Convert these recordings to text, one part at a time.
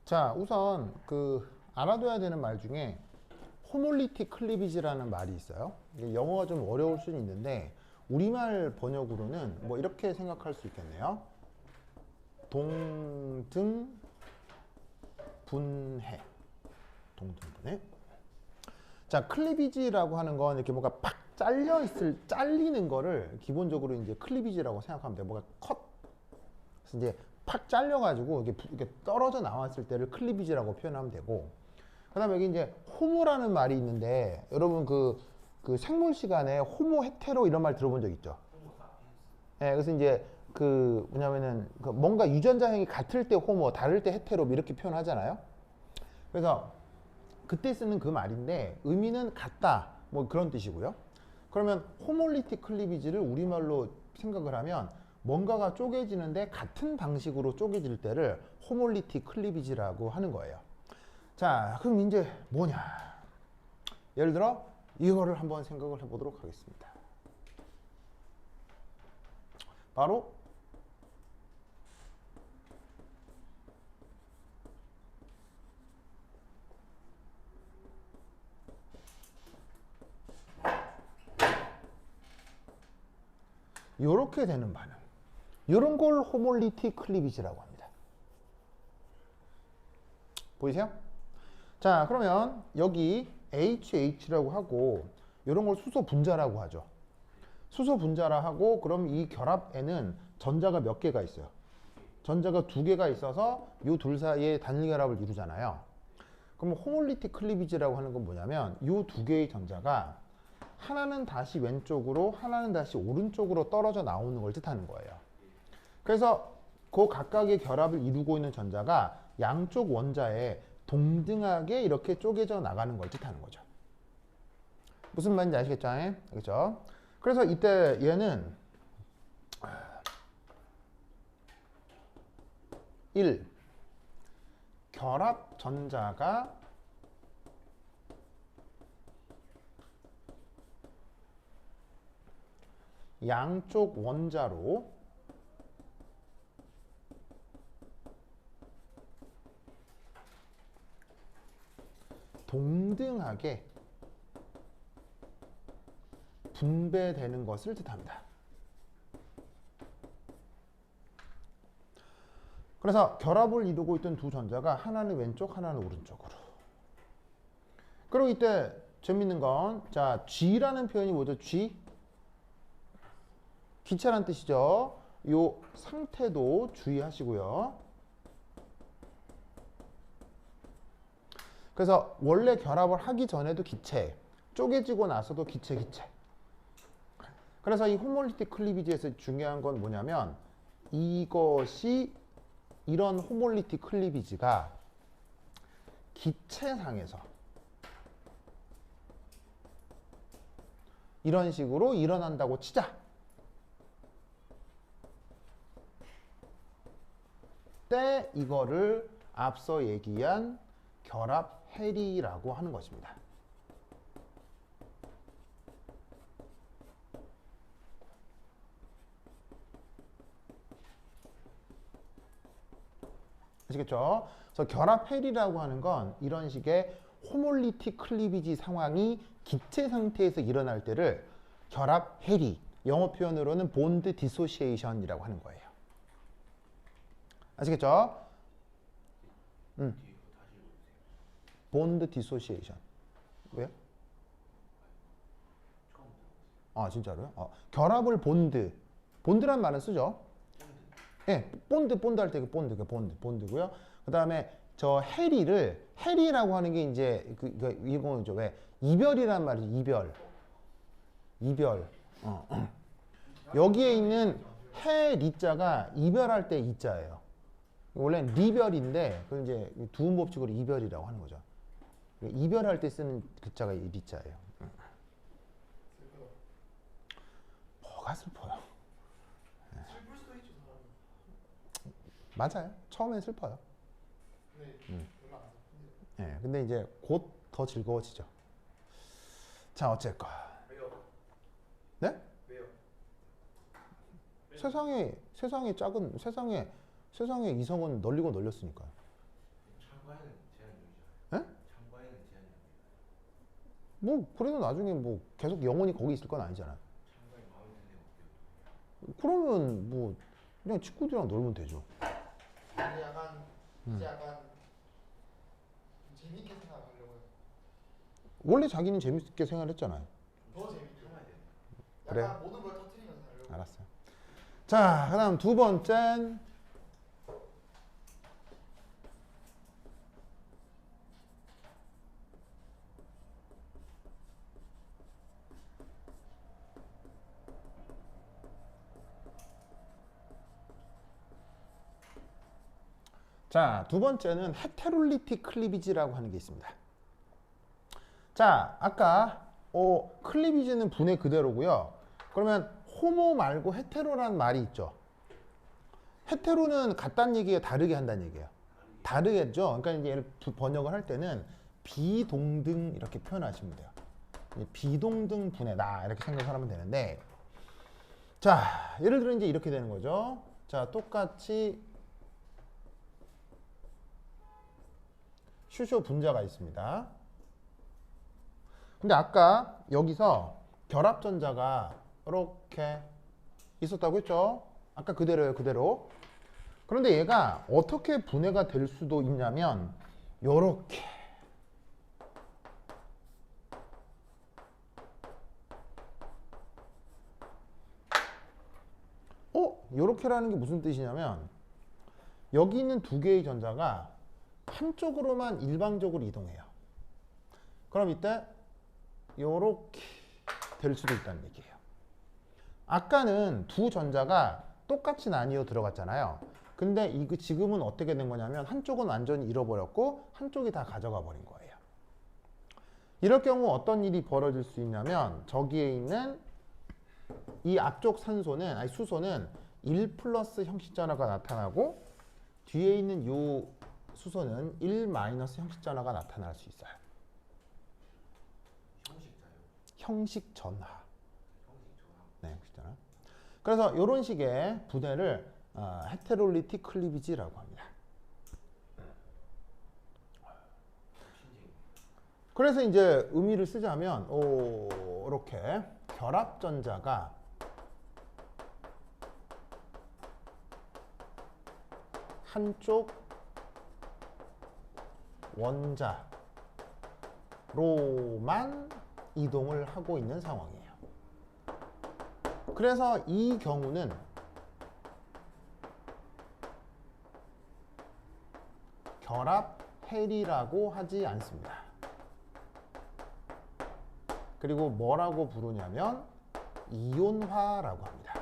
자, 우선 알아둬야 되는 말 중에 호몰리틱 클리비지라는 말이 있어요. 이게 영어가 좀 어려울 수는 있는데 우리말 번역으로는 뭐 이렇게 생각할 수 있겠네요. 동등분해. 동등분해. 자, 클리비지라고 하는 건 이렇게 뭔가 팍 잘리는 거를 기본적으로 이제 클리비지라고 생각하면 돼요. 뭔가 컷. 그래서 이제 팍 잘려가지고 이렇게 떨어져 나왔을 때를 클리비지라고 표현하면 되고, 그 다음에 여기 이제 호모라는 말이 있는데, 여러분 그 생물 시간에 호모 헤테로 이런 말 들어본 적 있죠? 예, 그래서 이제 뭐냐면은 뭔가 유전자형이 같을 때 호모, 다를 때 헤테로 이렇게 표현하잖아요. 그래서 그때 쓰는 그 말인데 의미는 같다 뭐 그런 뜻이고요. 그러면 호몰리틱 클리비지를 우리말로 생각을 하면 뭔가가 쪼개지는데 같은 방식으로 쪼개질 때를 호몰리틱 클리비지라고 하는 거예요. 자, 그럼 이제 뭐냐? 예를 들어 이거를 한번 생각을 해보도록 하겠습니다. 바로 이렇게 되는 반응, 이런 걸 호몰리틱 클리비지라고 합니다. 보이세요? 자, 그러면 여기 HH라고 하고 이런 걸 수소 분자라고 하죠. 수소 분자라 하고, 그럼 이 결합에는 전자가 몇 개가 있어요? 전자가 두 개가 있어서 이 둘 사이에 단일 결합을 이루잖아요. 그럼 호몰리틱 클리비지라고 하는 건 뭐냐면 이 두 개의 전자가 하나는 다시 왼쪽으로, 하나는 다시 오른쪽으로 떨어져 나오는 걸 뜻하는 거예요. 그래서 그 각각의 결합을 이루고 있는 전자가 양쪽 원자에 동등하게 이렇게 쪼개져 나가는 걸 뜻하는 거죠. 무슨 말인지 아시겠죠? 그렇죠? 그래서 이때 얘는 1. 결합 전자가 양쪽 원자로 동등하게 분배되는 것을 뜻합니다. 그래서 결합을 이루고 있던 두 전자가 하나는 왼쪽, 하나는 오른쪽으로. 그리고 이때 재밌는 건, 자, G라는 표현이 뭐죠? G? 기체란 뜻이죠. 요 상태도 주의하시고요. 그래서 원래 결합을 하기 전에도 기체, 쪼개지고 나서도 기체. 그래서 이 호몰리틱 클리비지에서 중요한 건 뭐냐면 이런 호몰리틱 클리비지가 기체상에서 이런 식으로 일어난다고 치자. 때 이거를 앞서 얘기한 결합 해리라고 하는 것입니다. 아시겠죠? 그래서 결합 해리라고 하는 건 이런 식의 호몰리틱 클리비지 상황이 기체 상태에서 일어날 때를 결합 해리, 영어 표현으로는 본드 디소시에이션이라고 하는 거예요. 아시겠죠? 본드 디소시에이션. 왜요? 아, 진짜로요? 결합을 본드란 말은 쓰죠. 예, 본드 할 때 그 본드고요. 그 다음에 저 해리라고 하는 게 이제 이거죠. 왜? 이별이란 말이죠. 이별. 여기에 있는 해리자가 이별할 때 이자예요. 원래는 리별인데 그걸 이제 두음 법칙으로 이별이라고 하는 거죠. 이별할 때 쓰는 글자가 이 리자예요. 뭐가 슬퍼요? 네. 맞아요. 처음엔 슬퍼요. 네. 음. 별로 안 슬픈데요. 예, 근데 이제 곧 더 즐거워지죠. 자, 어쨌건. 왜요? 네? 왜요? 세상에 작은 세상에 이성은 널리고 널렸으니까요. 참가에는 제한적이죠. 예? 참가에는 제한적이죠. 뭐 그래도 나중에 뭐 계속 영원히 거기 있을 건 아니잖아요. 참가에 마음에 드는 애가 없대요. 그러면 뭐 그냥 친구들이랑 놀면 되죠. 근데 약간 이제 약간 좀 재밌게 생각하려고요. 원래 자기는 재밌게 생활했잖아요. 더 재밌게 살아야 돼요. 그래? 약간 모든 걸 터뜨리면서 살려고. 알았어요. 자, 그다음 두 번째. 자, 두 번째는 헤테롤리틱 클리비지라고 하는 게 있습니다. 자, 아까 클리비지는 분해 그대로고요. 그러면 호모 말고 헤테로라는 말이 있죠. 헤테로는 같다는 얘기예요, 다르게 한다는 얘기예요. 다르겠죠. 그러니까 이제 얘를 번역을 할 때는 비동등 이렇게 표현하시면 돼요. 비동등 분해다 이렇게 생각하면 되는데, 자, 예를 들어 이제 이렇게 되는 거죠. 자, 똑같이 슈쇼 분자가 있습니다. 근데 아까 여기서 결합전자가 이렇게 있었다고 했죠. 아까 그대로예요, 그대로. 그런데 얘가 어떻게 분해가 될 수도 있냐면 요렇게 요렇게라는 게 무슨 뜻이냐면 여기 있는 두 개의 전자가 한쪽으로만 일방적으로 이동해요. 그럼 이때 요렇게 될 수도 있다는 얘기예요. 아까는 두 전자가 똑같이 나뉘어 들어갔잖아요. 근데 지금은 어떻게 된 거냐면 한쪽은 완전히 잃어버렸고 한쪽이 다 가져가 버린 거예요. 이럴 경우 어떤 일이 벌어질 수 있냐면 저기에 있는 이 앞쪽 수소는 1 플러스 형식전화가 나타나고 뒤에 있는 이 수소는 1 마이너스 형식전화가 나타날 수 있어요. 형식자요. 형식전화. 형식전화. 네, 형식전화. 그래서 이런 식의 분해를 헤테롤리틱 클리비지라고 합니다. 그래서 이제 의미를 쓰자면 이렇게 결합전자가 한쪽 원자로만 이동을 하고 있는 상황이에요. 그래서 이 경우는 결합헬이라고 하지 않습니다. 그리고 뭐라고 부르냐면 이온화라고 합니다.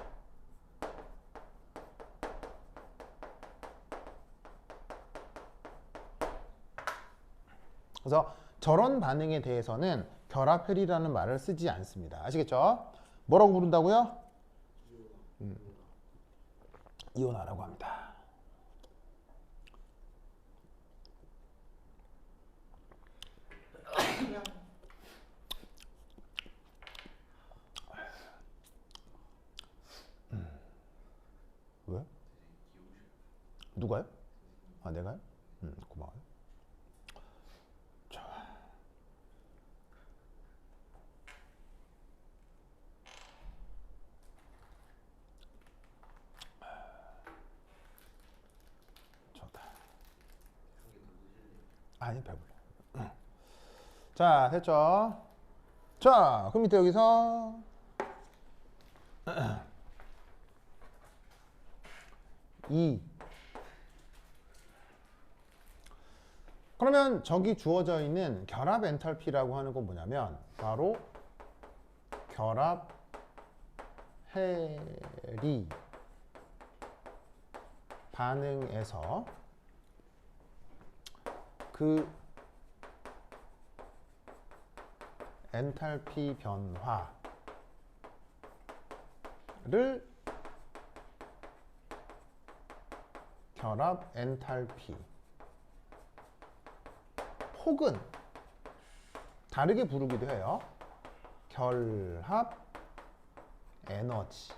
그래서 저런 반응에 대해서는 결합헬이라는 말을 쓰지 않습니다. 아시겠죠? 뭐라고 부른다고요? 이온화라고 합니다. 왜? 누가요? 아, 내가요? 고마워요. 자. 좋다. 아니, 배불러. 자, 됐죠? 자, 그럼 이때 여기서 그러면 저기 주어져 있는 결합 엔탈피라고 하는 건 뭐냐면 바로 결합 헬이 반응에서 그 엔탈피 변화를 결합 엔탈피 혹은 다르게 부르기도 해요. 결합 에너지.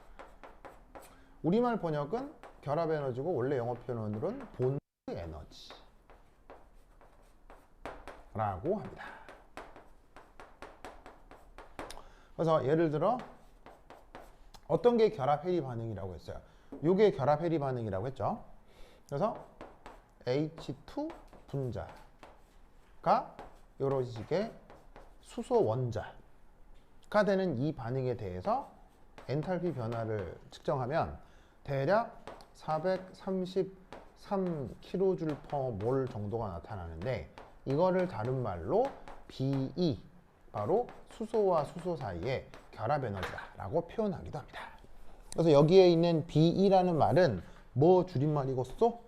우리말 번역은 결합 에너지고 원래 영어 표현으로는 본드 에너지 라고 합니다. 그래서 예를 들어 어떤 게 결합 해리 반응이라고 했어요. 요게 결합 해리 반응이라고 했죠. 그래서 H2 분자가 이런 식의 수소 원자가 되는 이 반응에 대해서 엔탈피 변화를 측정하면 대략 433kJ/mol 정도가 나타나는데 이거를 다른 말로 BE, 바로 수소와 수소 사이의 결합 에너지다라고 표현하기도 합니다. 그래서 여기에 있는 BE라는 말은 뭐 줄임말이겠어?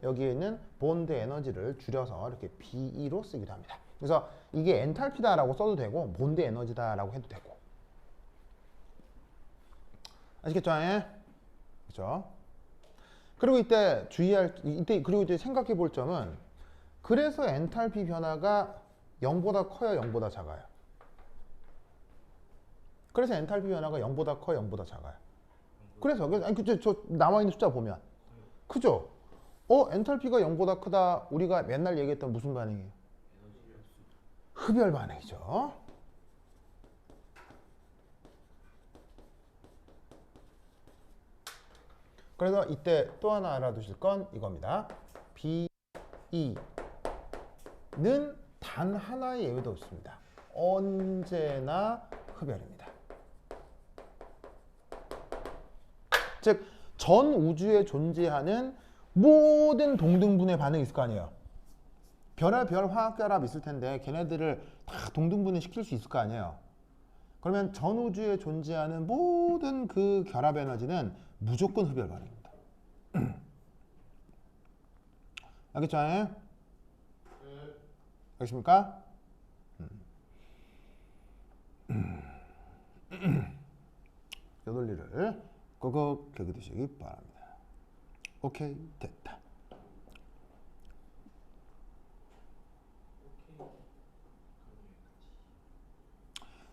여기에 있는 본드 에너지를 줄여서 이렇게 BE로 쓰기도 합니다. 그래서 이게 엔탈피다라고 써도 되고 본드 에너지다라고 해도 되고. 아시겠죠? 예? 그렇죠? 그리고 이때 그리고 이때 생각해 볼 점은 그래서 엔탈피 변화가 0보다 커요, 0보다 작아요? 그래서 엔탈피 변화가 0보다 커요, 0보다 작아요? 그래서 아니 저 남아 있는 숫자 보면 크죠? 엔탈피가 0보다 크다. 우리가 맨날 얘기했던 무슨 반응이에요? 흡열 반응이죠. 그래서 이때 또 하나 알아두실 건 이겁니다. BE는 단 하나의 예외도 없습니다. 언제나 흡열입니다. 즉, 전 우주에 존재하는 모든 동등분해 반응이 있을 거 아니에요. 별의별 화학결합 있을 텐데 걔네들을 다 동등분해 시킬 수 있을 거 아니에요. 그러면 전 우주에 존재하는 모든 그 결합 에너지는 무조건 흡열 반응입니다. 알겠죠? 알겠습니까? 요 논리를 꾹꾹 격여두시기 바랍니다. 오케이, 됐다.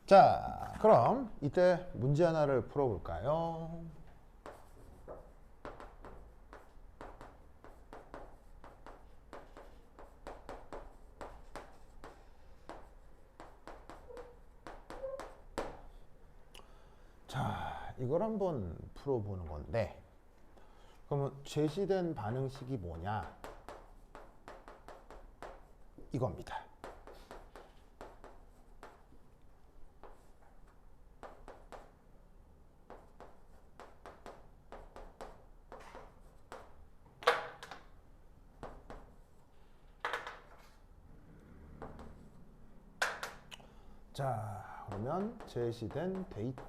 자, 그럼 이때 문제 하나를 풀어볼까요? 자, 이걸 한번 풀어보는 건데, 그러면 제시된 반응식이 뭐냐? 이겁니다. 자, 그러면 제시된 데이터.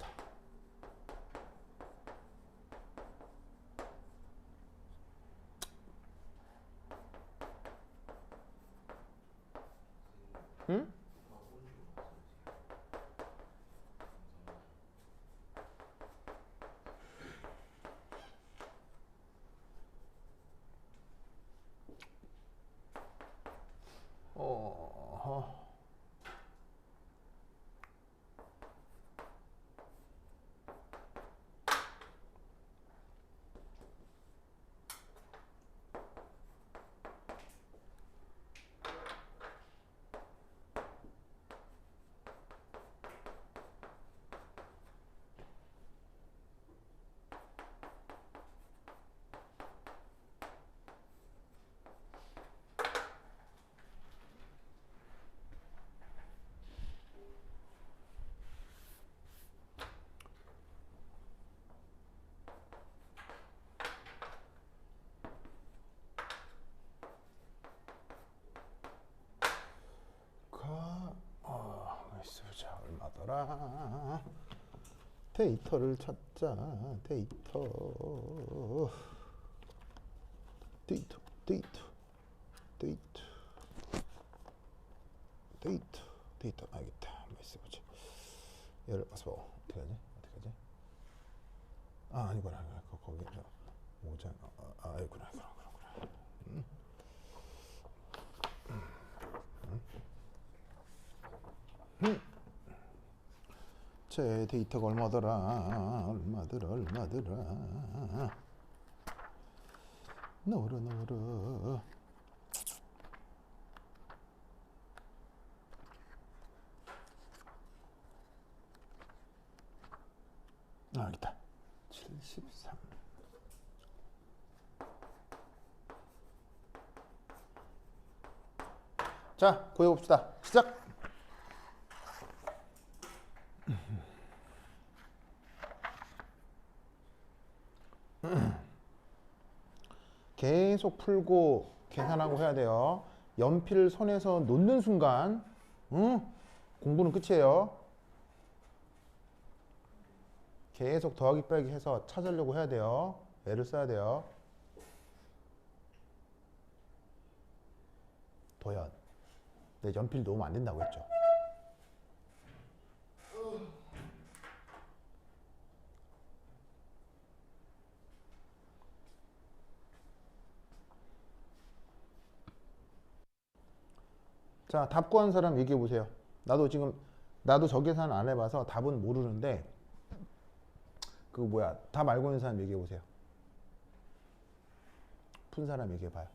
응? 보자, 얼마더라? 데이터를 찾자. 데이터. 알겠다. 한번 있어보자. 얘를 봐서 어떻게 하지? 아니구나. 거기 모자. 이구나. 제 데이터가 얼마더라? 넣어라. 아, 여기다. 73. 자, 구해봅시다. 시작! 계속 풀고 계산하고 해야 돼요. 연필 손에서 놓는 순간 공부는 끝이에요. 계속 더하기 빼기 해서 찾으려고 해야 돼요. 애를 써야 돼요. 도연. 내 연필 놓으면 안 된다고 했죠. 자, 답 구한 사람 얘기해 보세요. 나도 저 계산 안 해봐서 답은 모르는데 답 알고 있는 사람 얘기해 보세요. 푼 사람 얘기해 봐요.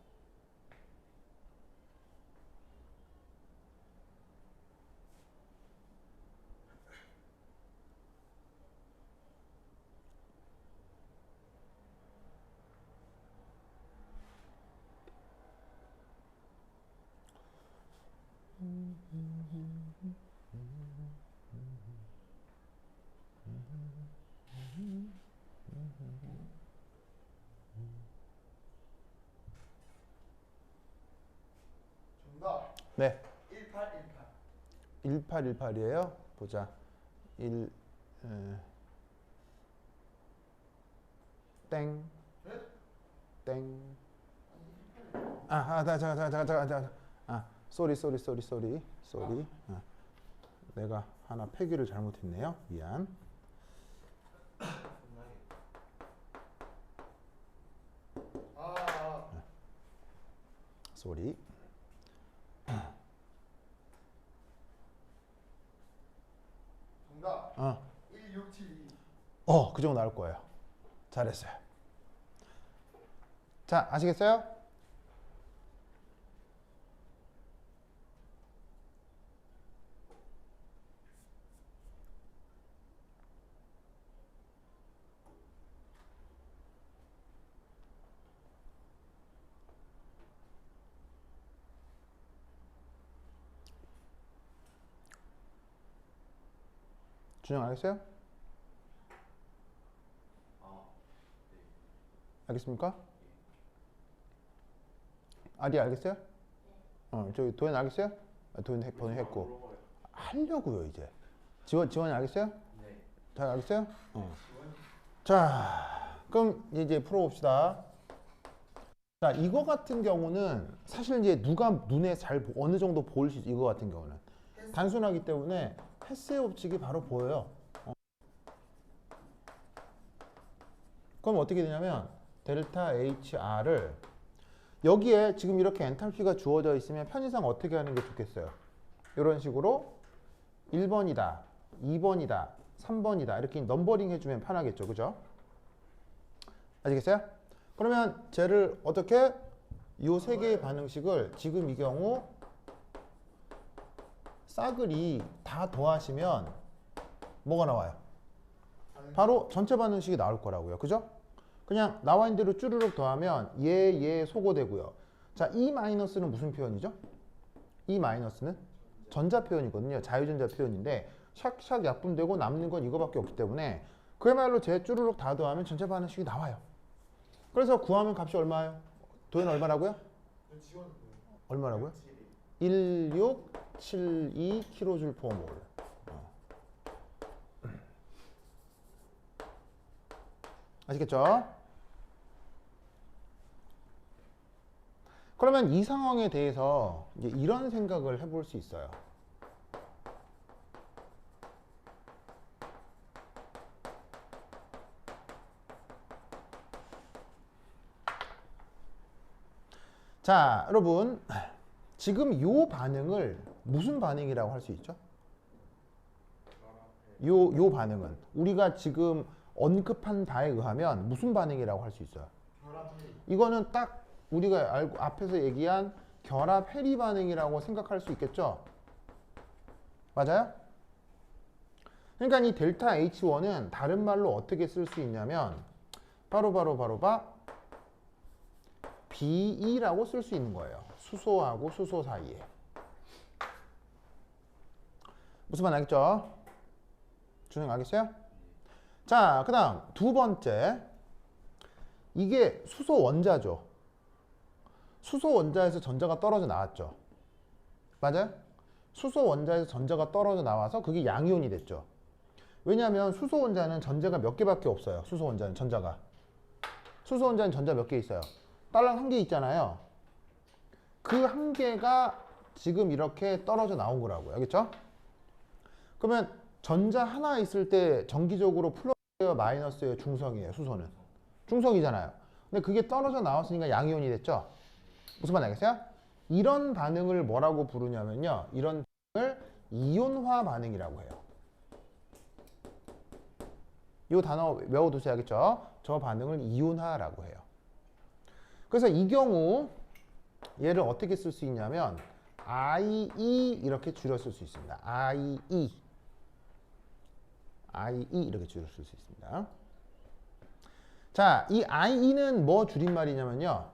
정답. 네. 1818. 1818이에요. 보자. 1 땡. 잠깐. 쏘리. 내가 하나 폐기를 잘못했네요. 미안. 쏘리. 정답. 1672. 그 정도 나올 거예요. 잘했어요. 자, 아시겠어요? 준영 알겠어요? 알겠습니까? 아리 알겠어요? 저기 도현 알겠어요? 도현 했고 하려고요 이제. 지원이 알겠어요? 네. 잘 알겠어요? 자, 그럼 이제 풀어봅시다. 자, 이거 같은 경우는 사실 이제 누가 눈에 어느 정도 보일 수 있어. 이거 같은 경우는 단순하기 때문에 헬스의 법칙이 바로 보여요. 그럼 어떻게 되냐면 델타 HR을 여기에 지금 이렇게 엔탈피가 주어져 있으면 편의상 어떻게 하는 게 좋겠어요? 이런 식으로 1번이다, 2번이다, 3번이다 이렇게 넘버링 해주면 편하겠죠. 그죠? 아시겠어요? 그러면 쟤를 어떻게 이 세 개의 반응식을 지금 이 경우 싸그리 다 더하시면 뭐가 나와요? 바로 전체 반응식이 나올 거라고요. 그죠? 그냥 나와 있는 대로 쭈르륵 더하면 얘 소거되고요. 자, E 마이너스는 무슨 표현이죠? E 마이너스는 전자 표현이거든요. 자유전자 표현인데 샥샥 약분되고 남는 건 이거밖에 없기 때문에 그야말로 제 쭈르륵 다 더하면 전체 반응식이 나와요. 그래서 구하면 값이 얼마예요? 도현 얼마라고요? 얼마라고요? 1672 kJ/mol. 아시겠죠? 그러면 이 상황에 대해서 이제 이런 생각을 해볼 수 있어요. 자, 여러분 지금 이 반응을 무슨 반응이라고 할 수 있죠? 요 반응은 우리가 지금 언급한 바에 의하면 무슨 반응이라고 할 수 있어요? 이거는 딱 우리가 알고 앞에서 얘기한 결합 해리 반응이라고 생각할 수 있겠죠? 맞아요? 그러니까 이 델타 H1은 다른 말로 어떻게 쓸 수 있냐면 바로 BE라고 쓸 수 있는 거예요. 수소하고 수소 사이에. 무슨 말 알겠죠? 준영 알겠어요? 자, 그 다음 두 번째. 이게 수소 원자죠. 수소 원자에서 전자가 떨어져 나왔죠. 맞아요? 수소 원자에서 전자가 떨어져 나와서 그게 양이온이 됐죠. 왜냐하면 수소 원자는 전자가 몇 개밖에 없어요. 수소 원자는 전자가. 수소 원자는 전자 몇 개 있어요? 딸랑 한 개 있잖아요. 그 한 개가 지금 이렇게 떨어져 나온 거라고요. 알겠죠? 그러면 전자 하나 있을 때 정기적으로 플러스예요, 마이너스예요, 중성이에요, 수소는? 중성이잖아요. 근데 그게 떨어져 나왔으니까 양이온이 됐죠? 무슨 말 알겠어요? 이런 반응을 뭐라고 부르냐면요. 이런 반응을 이온화 반응이라고 해요. 이 단어 외워두셔야 겠죠? 저 반응을 이온화라고 해요. 그래서 이 경우 얘를 어떻게 쓸 수 있냐면 IE 이렇게 줄여 쓸 수 있습니다. IE 이렇게 줄여 쓸 수 있습니다. 자, 이 IE는 뭐 줄임말이냐면요.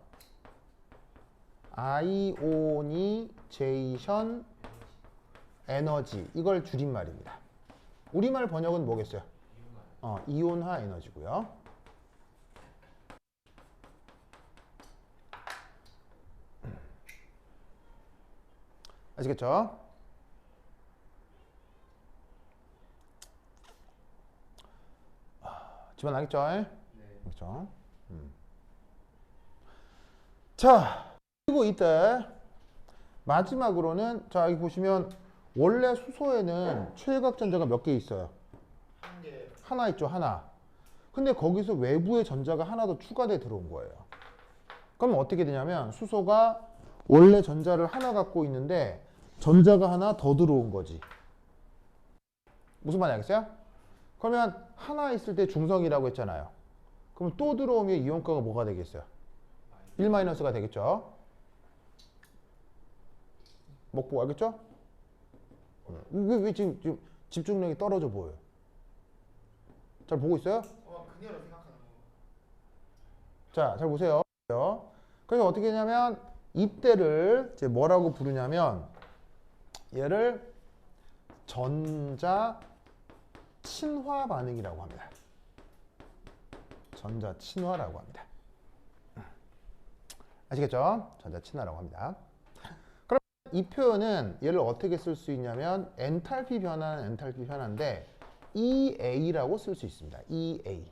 아이오니제이션 에너지 이걸 줄임말입니다. 우리말 번역은 뭐겠어요? 이온화 에너지고요. 아시겠죠? 집안 나겠죠? 네. 그렇죠? 자, 그리고 이때 마지막으로는 자, 여기 보시면 원래 수소에는 최외곽 전자가 몇 개 있어요? 하나 있죠, 하나. 근데 거기서 외부의 전자가 하나 더 추가돼 들어온 거예요. 그럼 어떻게 되냐면 수소가 원래 전자를 하나 갖고 있는데 전자가 하나 더 들어온 거지. 무슨 말인지 알겠어요? 그러면 하나 있을 때 중성이라고 했잖아요. 그럼 또 들어오면 이온가가 뭐가 되겠어요? 1-가 되겠죠? 먹고 알겠죠? 왜 지금 집중력이 떨어져 보여요? 잘 보고 있어요? 그녀로 생각하는 거. 자, 잘 보세요. 그래서 어떻게 하냐면 이때를 이제 뭐라고 부르냐면 얘를 전자 친화 반응이라고 합니다. 전자 친화라고 합니다. 아시겠죠? 전자 친화라고 합니다. 그럼 이 표현은 얘를 어떻게 쓸 수 있냐면 엔탈피 변화는 엔탈피 변화인데 EA라고 쓸 수 있습니다. EA.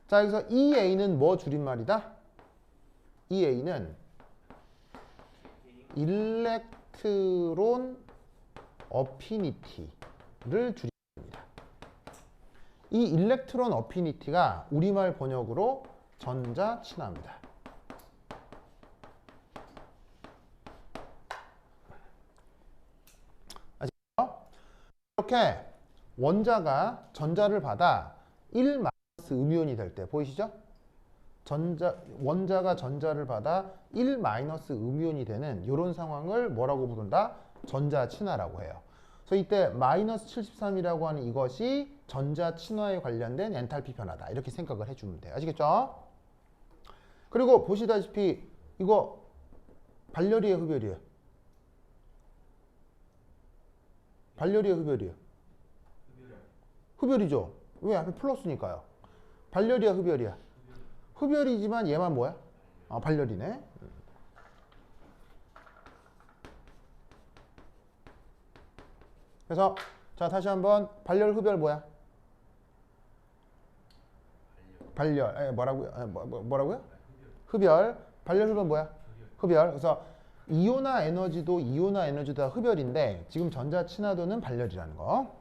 자, 여기서 EA는 뭐 줄임말이다? EA는 일렉트론 어피니티를 줄입니다. 이 일렉트론 어피니티가 우리말 번역으로 전자 친화입니다. 아시죠? 이렇게 원자가 전자를 받아 1- 음이온이 될 때 보이시죠? 원자가 전자를 받아 1- 음이온이 되는 이런 상황을 뭐라고 부른다? 전자 친화라고 해요. 그래서 이때 -73이라고 하는 이것이 전자 친화에 관련된 엔탈피 변화다. 이렇게 생각을 해주면 돼요. 아시겠죠? 그리고 보시다시피 이거 발열이에요, 흡열이에요? 발열이에요, 흡열이에요? 흡열이죠. 왜? 앞에 플러스니까요. 발열이야, 흡열이야? 흡열이지만 얘만 뭐야? 발열이네. 그래서 자, 다시 한번 발열, 흡열 뭐야? 발열. 뭐라고요? 뭐라고요? 흡열. 발열, 흡열 뭐야? 흡열. 그래서 이온화 에너지도 다 흡열인데 지금 전자 친화도는 발열이라는 거.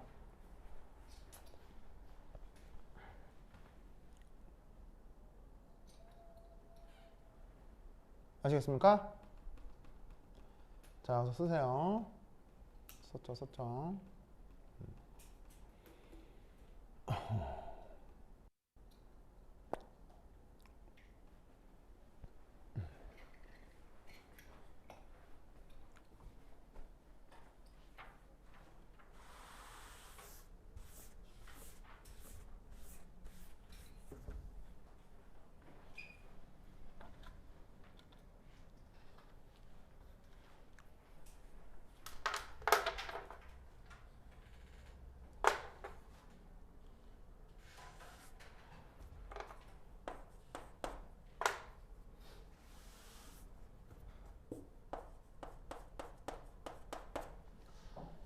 아시겠습니까? 자, 그래서 쓰세요. 썼죠.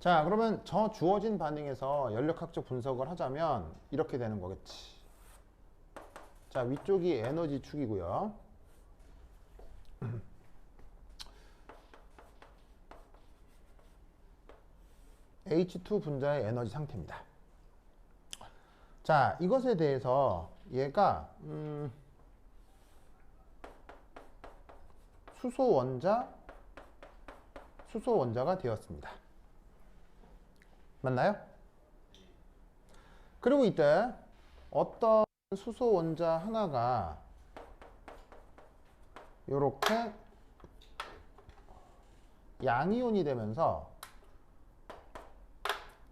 자, 그러면 저 주어진 반응에서 연력학적 분석을 하자면 이렇게 되는 거겠지. 자, 위쪽이 에너지 축이고요. H2 분자의 에너지 상태입니다. 자, 이것에 대해서 얘가 수소 원자가 되었습니다. 맞나요? 그리고 이때 어떤 수소 원자 하나가 이렇게 양이온이 되면서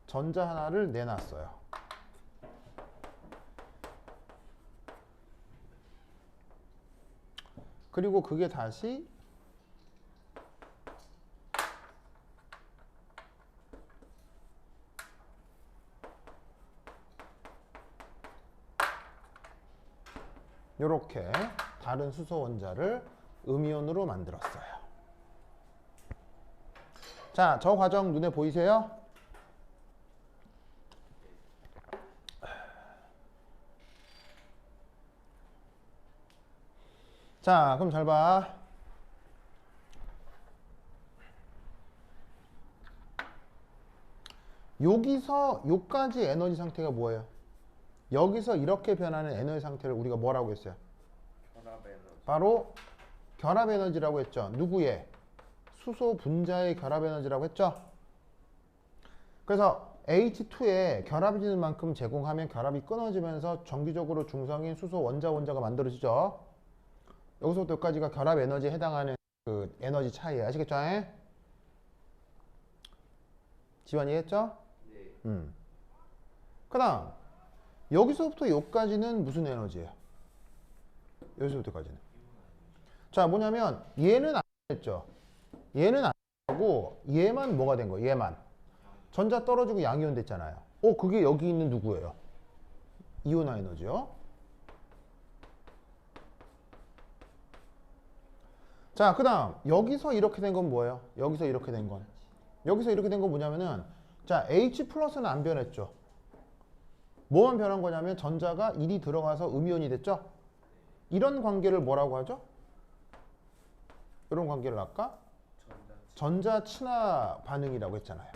전자 하나를 내놨어요. 그리고 그게 다시 이렇게 다른 수소 원자를 음이온으로 만들었어요. 자, 저 과정 눈에 보이세요? 자, 그럼 잘 봐. 여기서 요까지 에너지 상태가 뭐예요? 여기서 이렇게 변하는 에너지 상태를 우리가 뭐라고 했어요? 결합 에너지. 바로 결합 에너지라고 했죠. 누구의? 수소 분자의 결합 에너지라고 했죠. 그래서 H2에 결합해지는 만큼 제공하면 결합이 끊어지면서 정기적으로 중성인 수소 원자가 만들어지죠. 여기서부터 여기까지가 결합 에너지에 해당하는 그 에너지 차이예요. 아시겠죠? 지원이 했죠? 네. 그 다음 여기서부터 여기까지는 무슨 에너지예요? 여기서부터 여기까지는. 자, 뭐냐면 얘는 안 했죠. 얘는 안 하고 얘만 뭐가 된 거예요? 얘만. 전자 떨어지고 양이온 됐잖아요. 그게 여기 있는 누구예요? 이온화 에너지요. 자, 그 다음 여기서 이렇게 된 건 뭐예요? 여기서 이렇게 된 건. 여기서 이렇게 된 건 뭐냐면은 자, H 플러스는 안 변했죠. 뭐만 변한 거냐면 전자가 1이 들어가서 음이온이 됐죠? 이런 관계를 뭐라고 하죠? 이런 관계를 아까 전자 친화 반응이라고 했잖아요.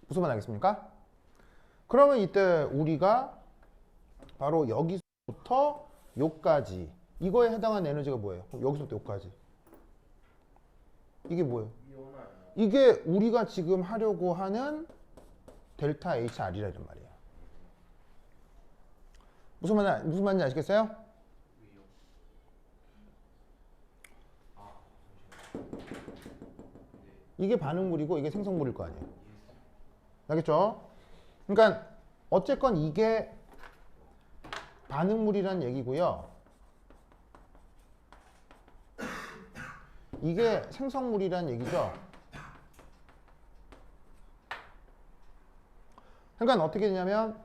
무슨 말 알겠습니까? 그러면 이때 우리가 바로 여기서부터 여기까지 이거에 해당하는 에너지가 뭐예요? 그럼 여기서부터 여기까지 이게 뭐예요? 이게 우리가 지금 하려고 하는 델타 HR이라는 말이에요. 무슨 말인지 아시겠어요? 이게 반응물이고 이게 생성물일 거 아니에요. 알겠죠? 그러니까 어쨌건 이게 반응물이란 얘기고요. 이게 생성물이란 얘기죠. 그러니까 어떻게 되냐면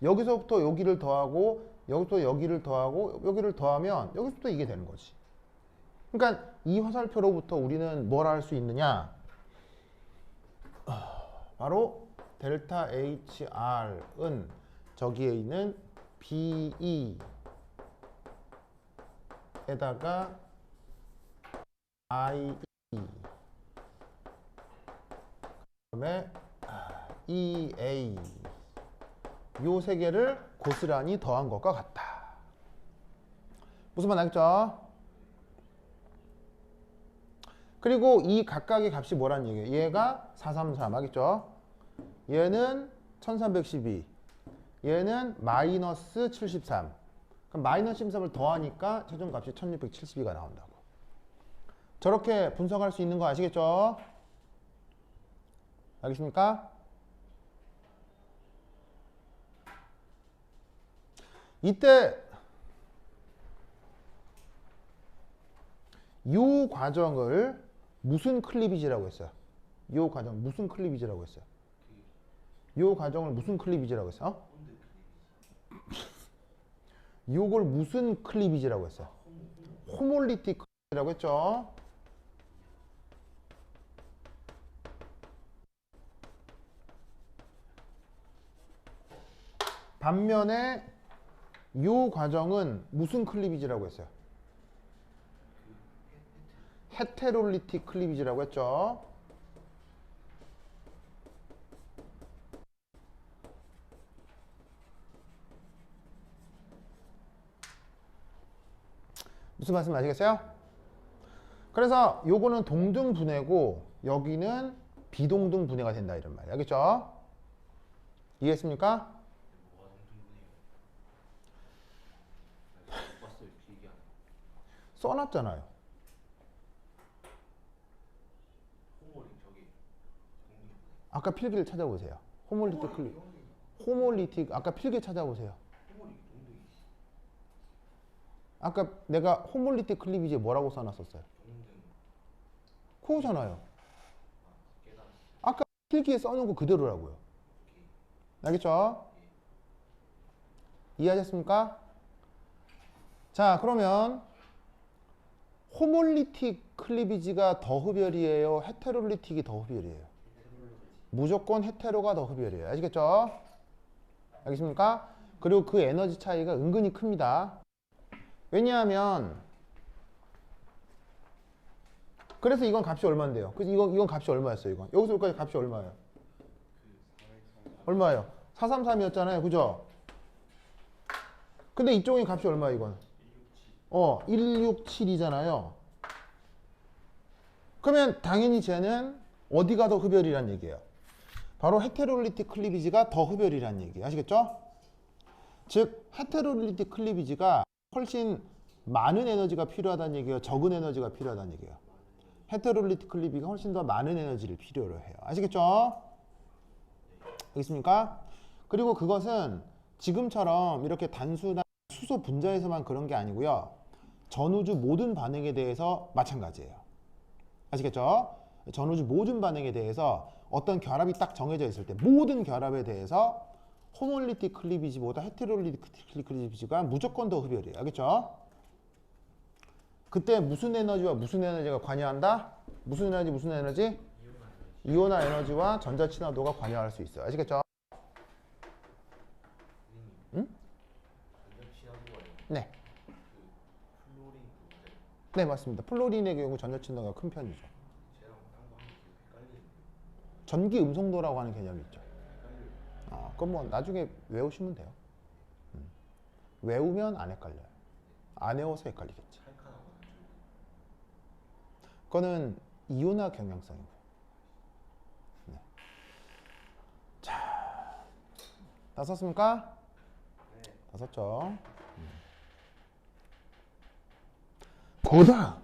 여기서부터 여기를 더하고 여기부터 여기를 더하고 여기를 더하면 여기서부터 이게 되는 거지. 그러니까 이 화살표로부터 우리는 뭘 할 수 있느냐? 바로 델타 HR은 저기에 있는 BE에다가 IE 그다음에 EA 요 세 개를 고스란히 더한 것과 같다. 무슨 말 알겠죠? 그리고 이 각각의 값이 뭐라는 얘기예요? 얘가 433 알겠죠? 얘는 1312. 얘는 마이너스 73. 그럼 마이너스 13을 더하니까 최종값이 1672가 나온다고. 저렇게 분석할 수 있는 거 아시겠죠? 알겠습니까? 이때 이 과정을 무슨 클리비지라고 했어요? 이 과정 무슨 클리비지라고 했어요? 이 과정을 무슨 클리비지라고 했어요? 요걸 무슨 클리비지라고 했어요? 호몰리틱 클리비지라고 했죠? 반면에 요 과정은 무슨 클리비지라고 했어요? 헤테롤리틱 클리비지라고 했죠? 무슨 말씀 아시겠어요? 그래서 요거는 동등 분해고 여기는 비동등 분해가 된다 이런 말이에요. 알겠죠? 이해했습니까? 써놨잖아요. 아까 필기를 찾아보세요. 호몰리틱 클리 호몰리틱 아까 필기 찾아보세요. 아까 내가 호몰리틱 클리비지에 뭐라고 써놨었어요? 그거잖아요. 아까 필기에 써놓은 거 그대로라고요. 알겠죠? 이해하셨습니까? 자, 그러면 호몰리틱 클리비지가 더 흡열이에요? 헤테롤리틱이 더 흡열이에요? 무조건 헤테로가 더 흡열이에요. 아시겠죠? 알겠습니까? 그리고 그 에너지 차이가 은근히 큽니다. 왜냐하면 그래서 이건 값이 얼마인데요? 그래서 이건 값이 얼마였어요? 이건 여기서 여기까지 값이 얼마예요? 얼마예요? 433이었잖아요, 그죠? 근데 이쪽에 값이 얼마예요, 이건? 167이잖아요. 그러면 당연히 쟤는 어디가 더 흡열이란 얘기예요? 바로 헤테롤리틱 클리비지가 더 흡열이란 얘기예요. 아시겠죠? 즉 헤테롤리틱 클리비지가 훨씬 많은 에너지가 필요하다는 얘기예요? 적은 에너지가 필요하다는 얘기예요? 헤테롤리틱 클리비가 훨씬 더 많은 에너지를 필요로 해요. 아시겠죠? 알겠습니까? 그리고 그것은 지금처럼 이렇게 단순한 수소 분자에서만 그런 게 아니고요. 전우주 모든 반응에 대해서 마찬가지예요. 아시겠죠? 전우주 모든 반응에 대해서 어떤 결합이 딱 정해져 있을 때 모든 결합에 대해서 호몰리틱 클리비지보다 헤테롤리틱 클리비지가 무조건 더 흡열이에요. 알겠죠? 그때 무슨 에너지와 무슨 에너지가 관여한다? 무슨 에너지 무슨 에너지? 이온화 에너지와 전자 친화도가 관여할 수 있어요. 아시겠죠? 응? 네. 네, 맞습니다. 플로린의 경우 전자 친화도가 큰 편이죠. 전기 음성도라고 하는 개념이 있죠. 그건 뭐 나중에 외우시면 돼요. 외우면 안 헷갈려요. 안 외워서 헷갈리겠지. 그거는 이온화 경향성이고요. 네. 자, 다 썼습니까? 네. 다 썼죠? 고다.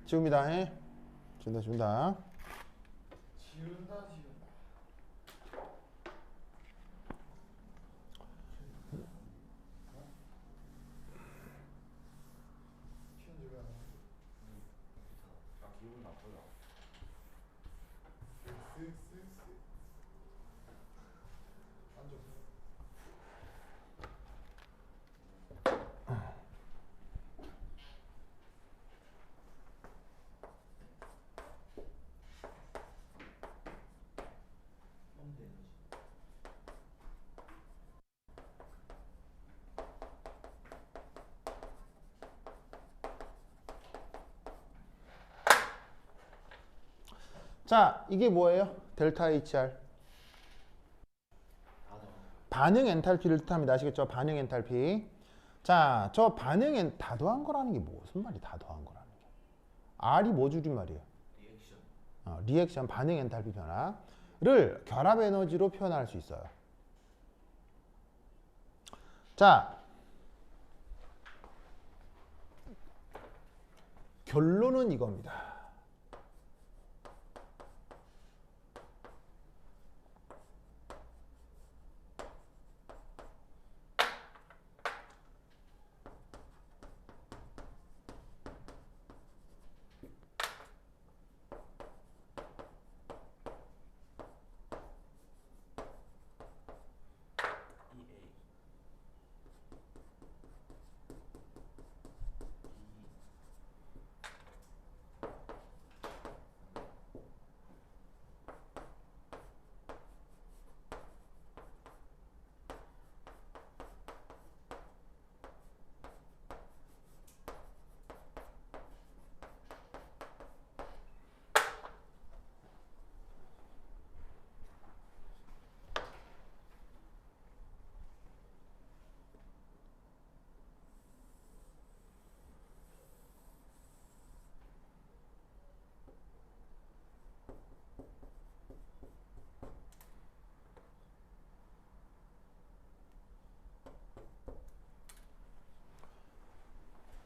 지웁니다. 지운다. 지운다. 기분 나쁘다. 자, 이게 뭐예요? 델타 HR. 반응 엔탈피를 뜻합니다. 아시겠죠? 반응 엔탈피. 자, 저 반응 다 더한 거라는 게 무슨 말이 다 더한 거라는 게? R이 뭐 줄임말이에요? 리액션 반응 엔탈피 변화를 결합 에너지로 표현할 수 있어요. 자, 결론은 이겁니다.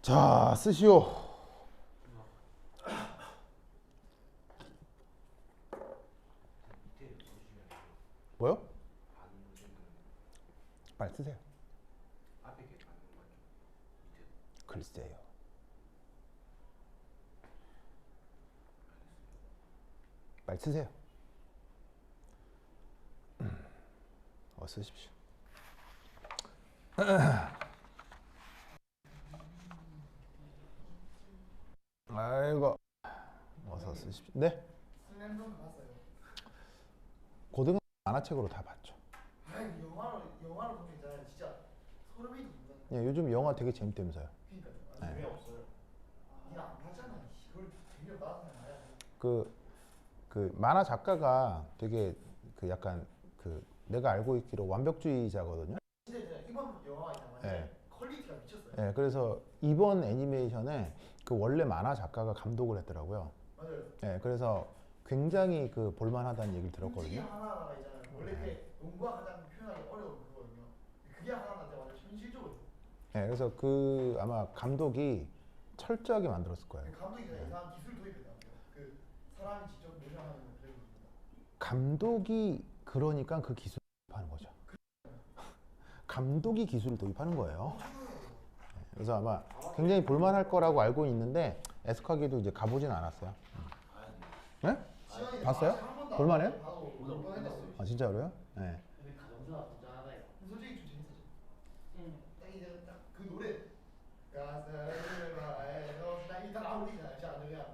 자, 쓰시오. 뭐요? 빨리 쓰세요. 앞에 게 받는 거 같죠? 밑에 글쎄요. 빨리 쓰세요. 쓰십시오. 아이고, 어서 쓰십시오. 네? 슬램덩크 봤어요. 고등학교 만화책으로 다 봤죠. 아니 영화로 보면 있잖아요. 진짜 소름이 돋는. 예, 요즘 영화 되게 재밌다면서요. 그러니까요. 네. 왜 없어요? 니가 안 봤잖아. 이걸 재미없다 하는 말이야. 그 만화 작가가 되게 그 약간 그 내가 알고 있기로 완벽주의자거든요. 진짜 이번 영화가 있잖아요. 네. 퀄리티가 미쳤어요. 예, 그래서 이번 애니메이션에 그 원래 만화 작가가 감독을 했더라고요. 맞아요. 예, 그래서 굉장히 그 볼만하다는 얘기를 움직이 들었거든요. 하나하나가 있잖아요. 원래 그게 농구와 가장 표현하기 어려운 그거거든요. 그게 하나한테 완전 현실적으로. 예, 그래서 그 아마 감독이 철저하게 만들었을 거예요. 그 감독이 이상한 기술 도입했다고요. 그 사람이 직접 모션하는 그런 겁니다. 감독이 그러니까 그 기술을 도입하는 거죠. 감독이 기술을 도입하는 거예요. 그래서 아마 굉장히 볼만할 거라고 알고 있는데 에스카게도 이제 가보진 않았어요. 네? 봤어요? 볼만해요? 아 진짜로요? 네. 근데 가정사가 진짜하다요. 솔직히 좀 재밌었죠. 딱 이제 딱 그 노래 가사를 딱 일단 나오니까 진짜 그냥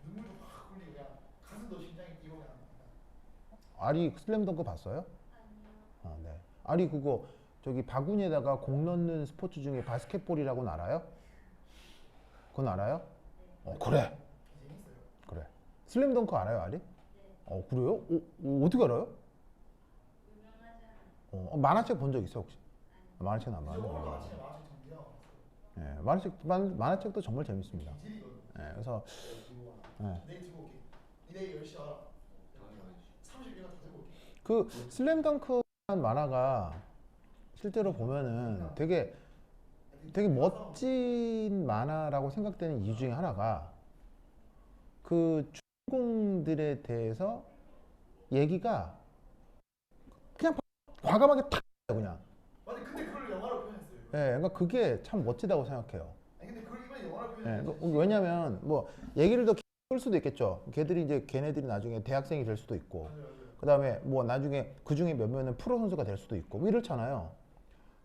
눈물도 확 흘리고 그냥 가슴도 심장이 뛰고 그냥. 아리 슬램덩크 봤어요? 아니요. 네. 아리 그거 저기 바구니에다가 공 넣는 스포츠 중에 바스켓볼이라고는 알아요? 그건 알아요? 그래. 재밌어요. 그래. 슬램덩크 알아요, 아리? 그래요? 어떻게 알아요? 만화책 본 적 있어 혹시? 만화책은 안 영어로 봤는데. 아침에 마실 정기나 예, 만화책도 정말 재밌습니다. 기질이거든. 예, 그래서 예. 내일 들고 올게. 내일 10시 알아. 30일간 다 들고 올게. 그 슬램덩크라는 만화가 실제로 보면은 되게 멋진 만화라고 생각되는 이유 중에 하나가 그 주인공들에 대해서 얘기가 그냥 과감하게 탁 그냥. 맞아. 근데 그걸 영화로 표현했어요. 예, 그러니까 그게 참 멋지다고 생각해요. 아니 근데 그걸 이번에 영화로 예, 표현했어요. 왜냐면 뭐 얘기를 더 끌 수도 있겠죠. 걔네들이 나중에 대학생이 될 수도 있고, 맞아요. 그다음에 뭐 나중에 그 중에 몇 명은 프로 선수가 될 수도 있고, 뭐 이렇잖아요.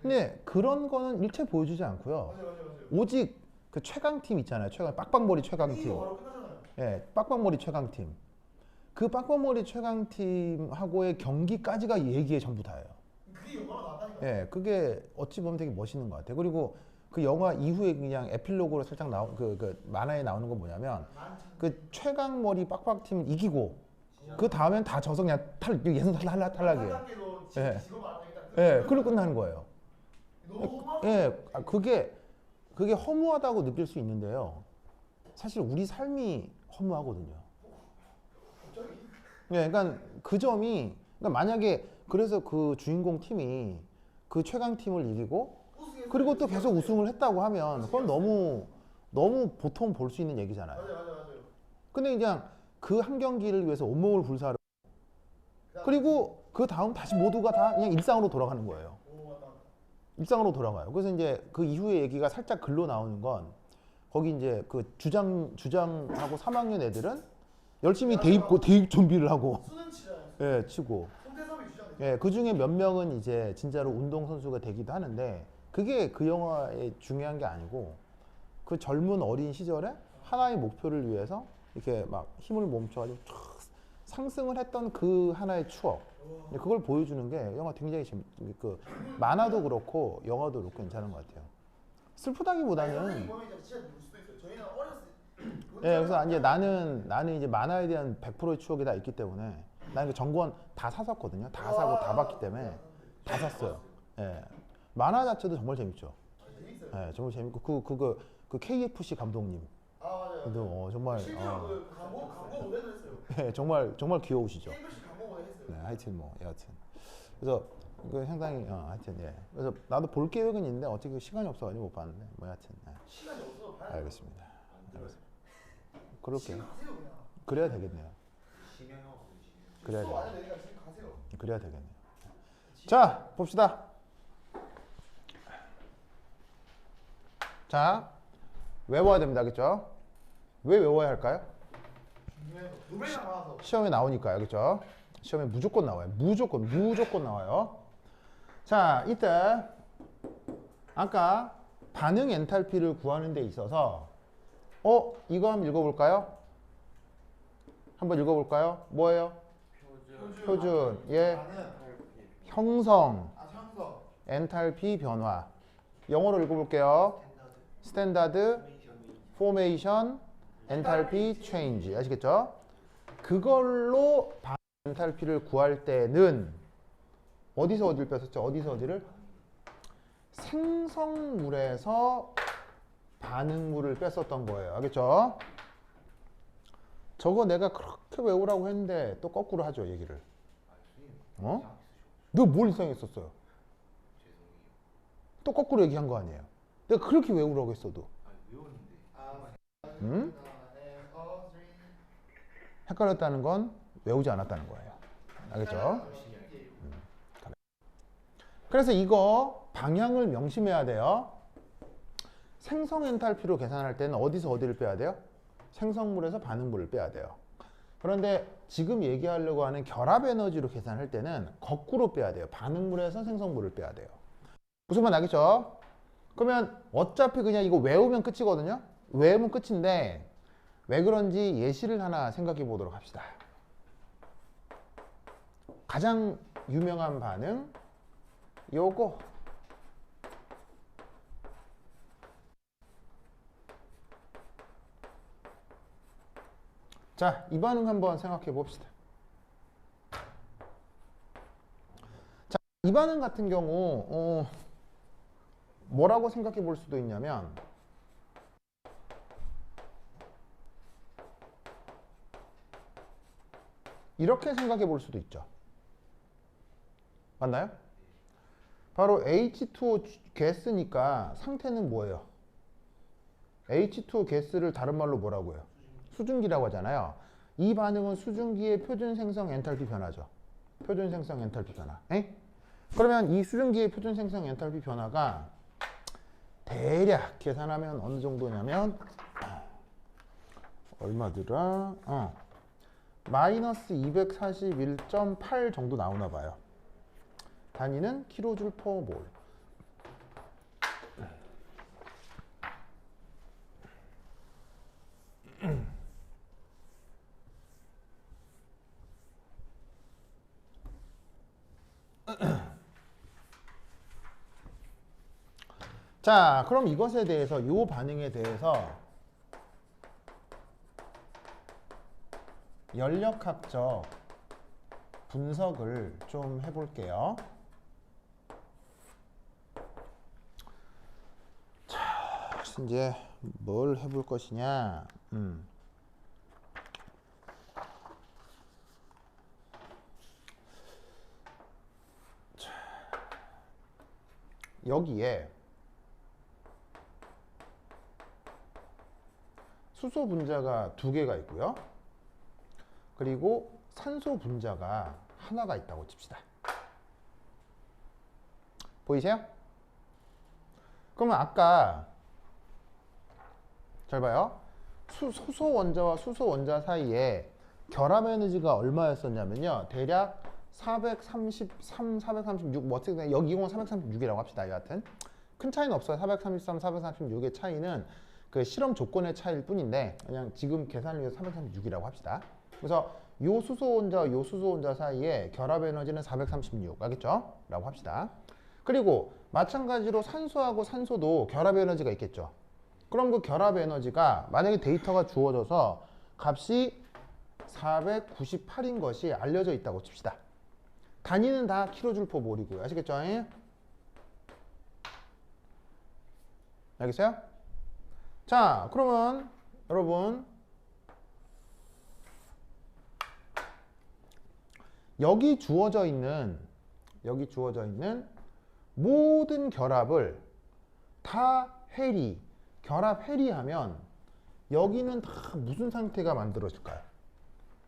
근데 그런 거는 일체 보여주지 않고요. 맞아요. 오직 그 최강팀 있잖아요. 최강머리 이 최강팀. 영화로 끝나잖아요. 예, 빡빡머리 최강팀. 그 빡빡머리 최강팀하고의 경기까지가 얘기의 전부 다예요. 그게 영화로 나왔다니까. 예, 그게 어찌 보면 되게 멋있는 것 같아요. 그리고 그 영화 이후에 그냥 에필로그로 살짝 나온 그 만화에 나오는 건 뭐냐면 그 최강머리 빡빡팀은 이기고 그 다음엔 다 져서 그냥 예선 탈락이에요. 예. 예, 그걸로 끝나는 거예요. 예, 그게 허무하다고 느낄 수 있는데요. 사실 우리 삶이 허무하거든요. 예, 그러니까 그 점이 그러니까 만약에 그래서 그 주인공 팀이 그 최강 팀을 이기고 그리고 또 계속 우승을 했다고 하면 그건 너무 보통 볼 수 있는 얘기잖아요. 맞아요. 근데 그냥 그 한 경기를 위해서 온몸을 불사르고 그리고 그 다음 다시 모두가 다 그냥 일상으로 돌아가는 거예요. 오 맞다. 일상으로 돌아가요. 그래서 이제 그 이후의 얘기가 살짝 글로 나오는 건 거기 이제 그 주장하고 3학년 애들은 열심히 대입 준비를 하고 수능 치잖아요. 예, 치고 손대섭이 주장했죠. 예, 그 중에 몇 명은 이제 진짜로 운동 선수가 되기도 하는데 그게 그 영화의 중요한 게 아니고 그 젊은 어린 시절에 하나의 목표를 위해서 이렇게 막 힘을 멈춰가지고 쫙 상승을 했던 그 하나의 추억 그걸 보여주는 게 영화 굉장히 그 만화도 그렇고 영화도 그렇고 괜찮은 것 같아요. 슬프다기보다는 선생님 보면 이제 진짜 누울 수도 있어요. 저희는 어렸을 때 예, 그래서 이제 나는 이제 만화에 대한 100%의 추억이 다 있기 때문에 나는 그 전권 다 샀었거든요. 다 사고 다 봤기 때문에 다 샀어요. 예, 만화 자체도 정말 재밌죠. 재밌어요. 예, 정말 재밌고 그 KFC 감독님 아 맞아요. 근데 정말 실제로 그 광고 모델도 했어요. 예, 정말 귀여우시죠. KBS 광고 모델 했어요. 네, 하여튼 뭐 여하튼 그래서 그 상당히 하여튼 예, 그래서 나도 볼 계획은 있는데 어떻게 시간이 없어가지고 못 봤는데 뭐 여하튼 시간이 없어서 봐야 알겠습니다. 그렇게 지금 가세요 그냥. 그래야 되겠네요. 심야영화 보시면 그래야 수업 돼. 안 해도 되니까 지금 가세요. 그래야 되겠네요. 자, 봅시다. 자, 외워야 됩니다. 알겠죠? 왜 외워야 할까요? 노래가 나와서. 시험에 나오니까요. 그렇죠? 시험에 무조건 나와요. 무조건 나와요. 자, 이때 아까 반응 엔탈피를 구하는 데 있어서 이거 한번 읽어볼까요? 한번 읽어볼까요? 뭐예요? 표준. 예. 형성. 형성. 엔탈피 변화. 영어로 읽어볼게요. 스탠다드 포메이션 엔탈피 체인지. 아시겠죠? 그걸로 반응 엔탈피를 구할 때는 어디를 뺐었죠? 어디를? 생성물에서 반응물을 뺐었던 거예요. 알겠죠? 저거 내가 그렇게 외우라고 했는데 또 거꾸로 하죠, 얘기를. 어? 너 뭘 이상했었어요? 또 거꾸로 얘기한 거 아니에요? 내가 그렇게 외우라고 했어도. 응? 헷갈렸다는 건 외우지 않았다는 거예요. 알겠죠? 그래. 그래서 이거 방향을 명심해야 돼요. 생성 엔탈피로 계산할 때는 어디를 빼야 돼요? 생성물에서 반응물을 빼야 돼요. 그런데 지금 얘기하려고 하는 결합 에너지로 계산할 때는 거꾸로 빼야 돼요. 반응물에서 생성물을 빼야 돼요. 무슨 말 나겠죠? 그러면 어차피 그냥 이거 외우면 끝이거든요. 외우면 끝인데 왜 그런지 예시를 하나 생각해 보도록 합시다. 가장 유명한 반응 요거 자, 이 반응 한번 생각해 봅시다. 자, 이 반응 같은 경우 뭐라고 생각해 볼 수도 있냐면 이렇게 생각해 볼 수도 있죠. 맞나요? 바로 H2O 가스니까 상태는 뭐예요? H2O 가스를 다른 말로 뭐라고 해요? 수증기라고 하잖아요. 이 반응은 수증기의 표준 생성 엔탈피 변화죠. 표준 생성 엔탈피 변화. 에? 그러면 이 수증기의 표준 생성 엔탈피 변화가 대략 계산하면 어느 정도냐면 얼마더라? 마이너스 241.8 정도 나오나 봐요. 단위는 킬로줄 퍼 몰. 자, 그럼 이것에 대해서 이 반응에 대해서 연력학적 분석을 좀 해볼게요. 자, 이제 뭘 해볼 것이냐? 여기에 수소 분자가 두 개가 있고요. 그리고 산소 분자가 하나가 있다고 칩시다. 보이세요? 그러면 아까 잘 봐요. 수소 원자와 수소 원자 사이에 결합 에너지가 얼마였었냐면요. 대략 433, 436, 뭐 어쨌든 여기 이건 436이라고 합시다. 여하튼 큰 차이는 없어요. 433, 436의 차이는 그 실험 조건의 차이일 뿐인데 그냥 지금 계산을 위해서 436이라고 합시다. 그래서 요 수소 원자와 요 수소 원자 사이에 결합 에너지는 436, 알겠죠? 라고 합시다. 그리고 마찬가지로 산소하고 산소도 결합 에너지가 있겠죠. 그럼 그 결합 에너지가 만약에 데이터가 주어져서 값이 498인 것이 알려져 있다고 칩시다. 단위는 다 킬로줄퍼 몰이고요. 아시겠죠? 알겠어요? 자, 그러면 여러분 여기 주어져 있는 모든 결합을 다 해리, 결합 해리하면 여기는 다 무슨 상태가 만들어질까요?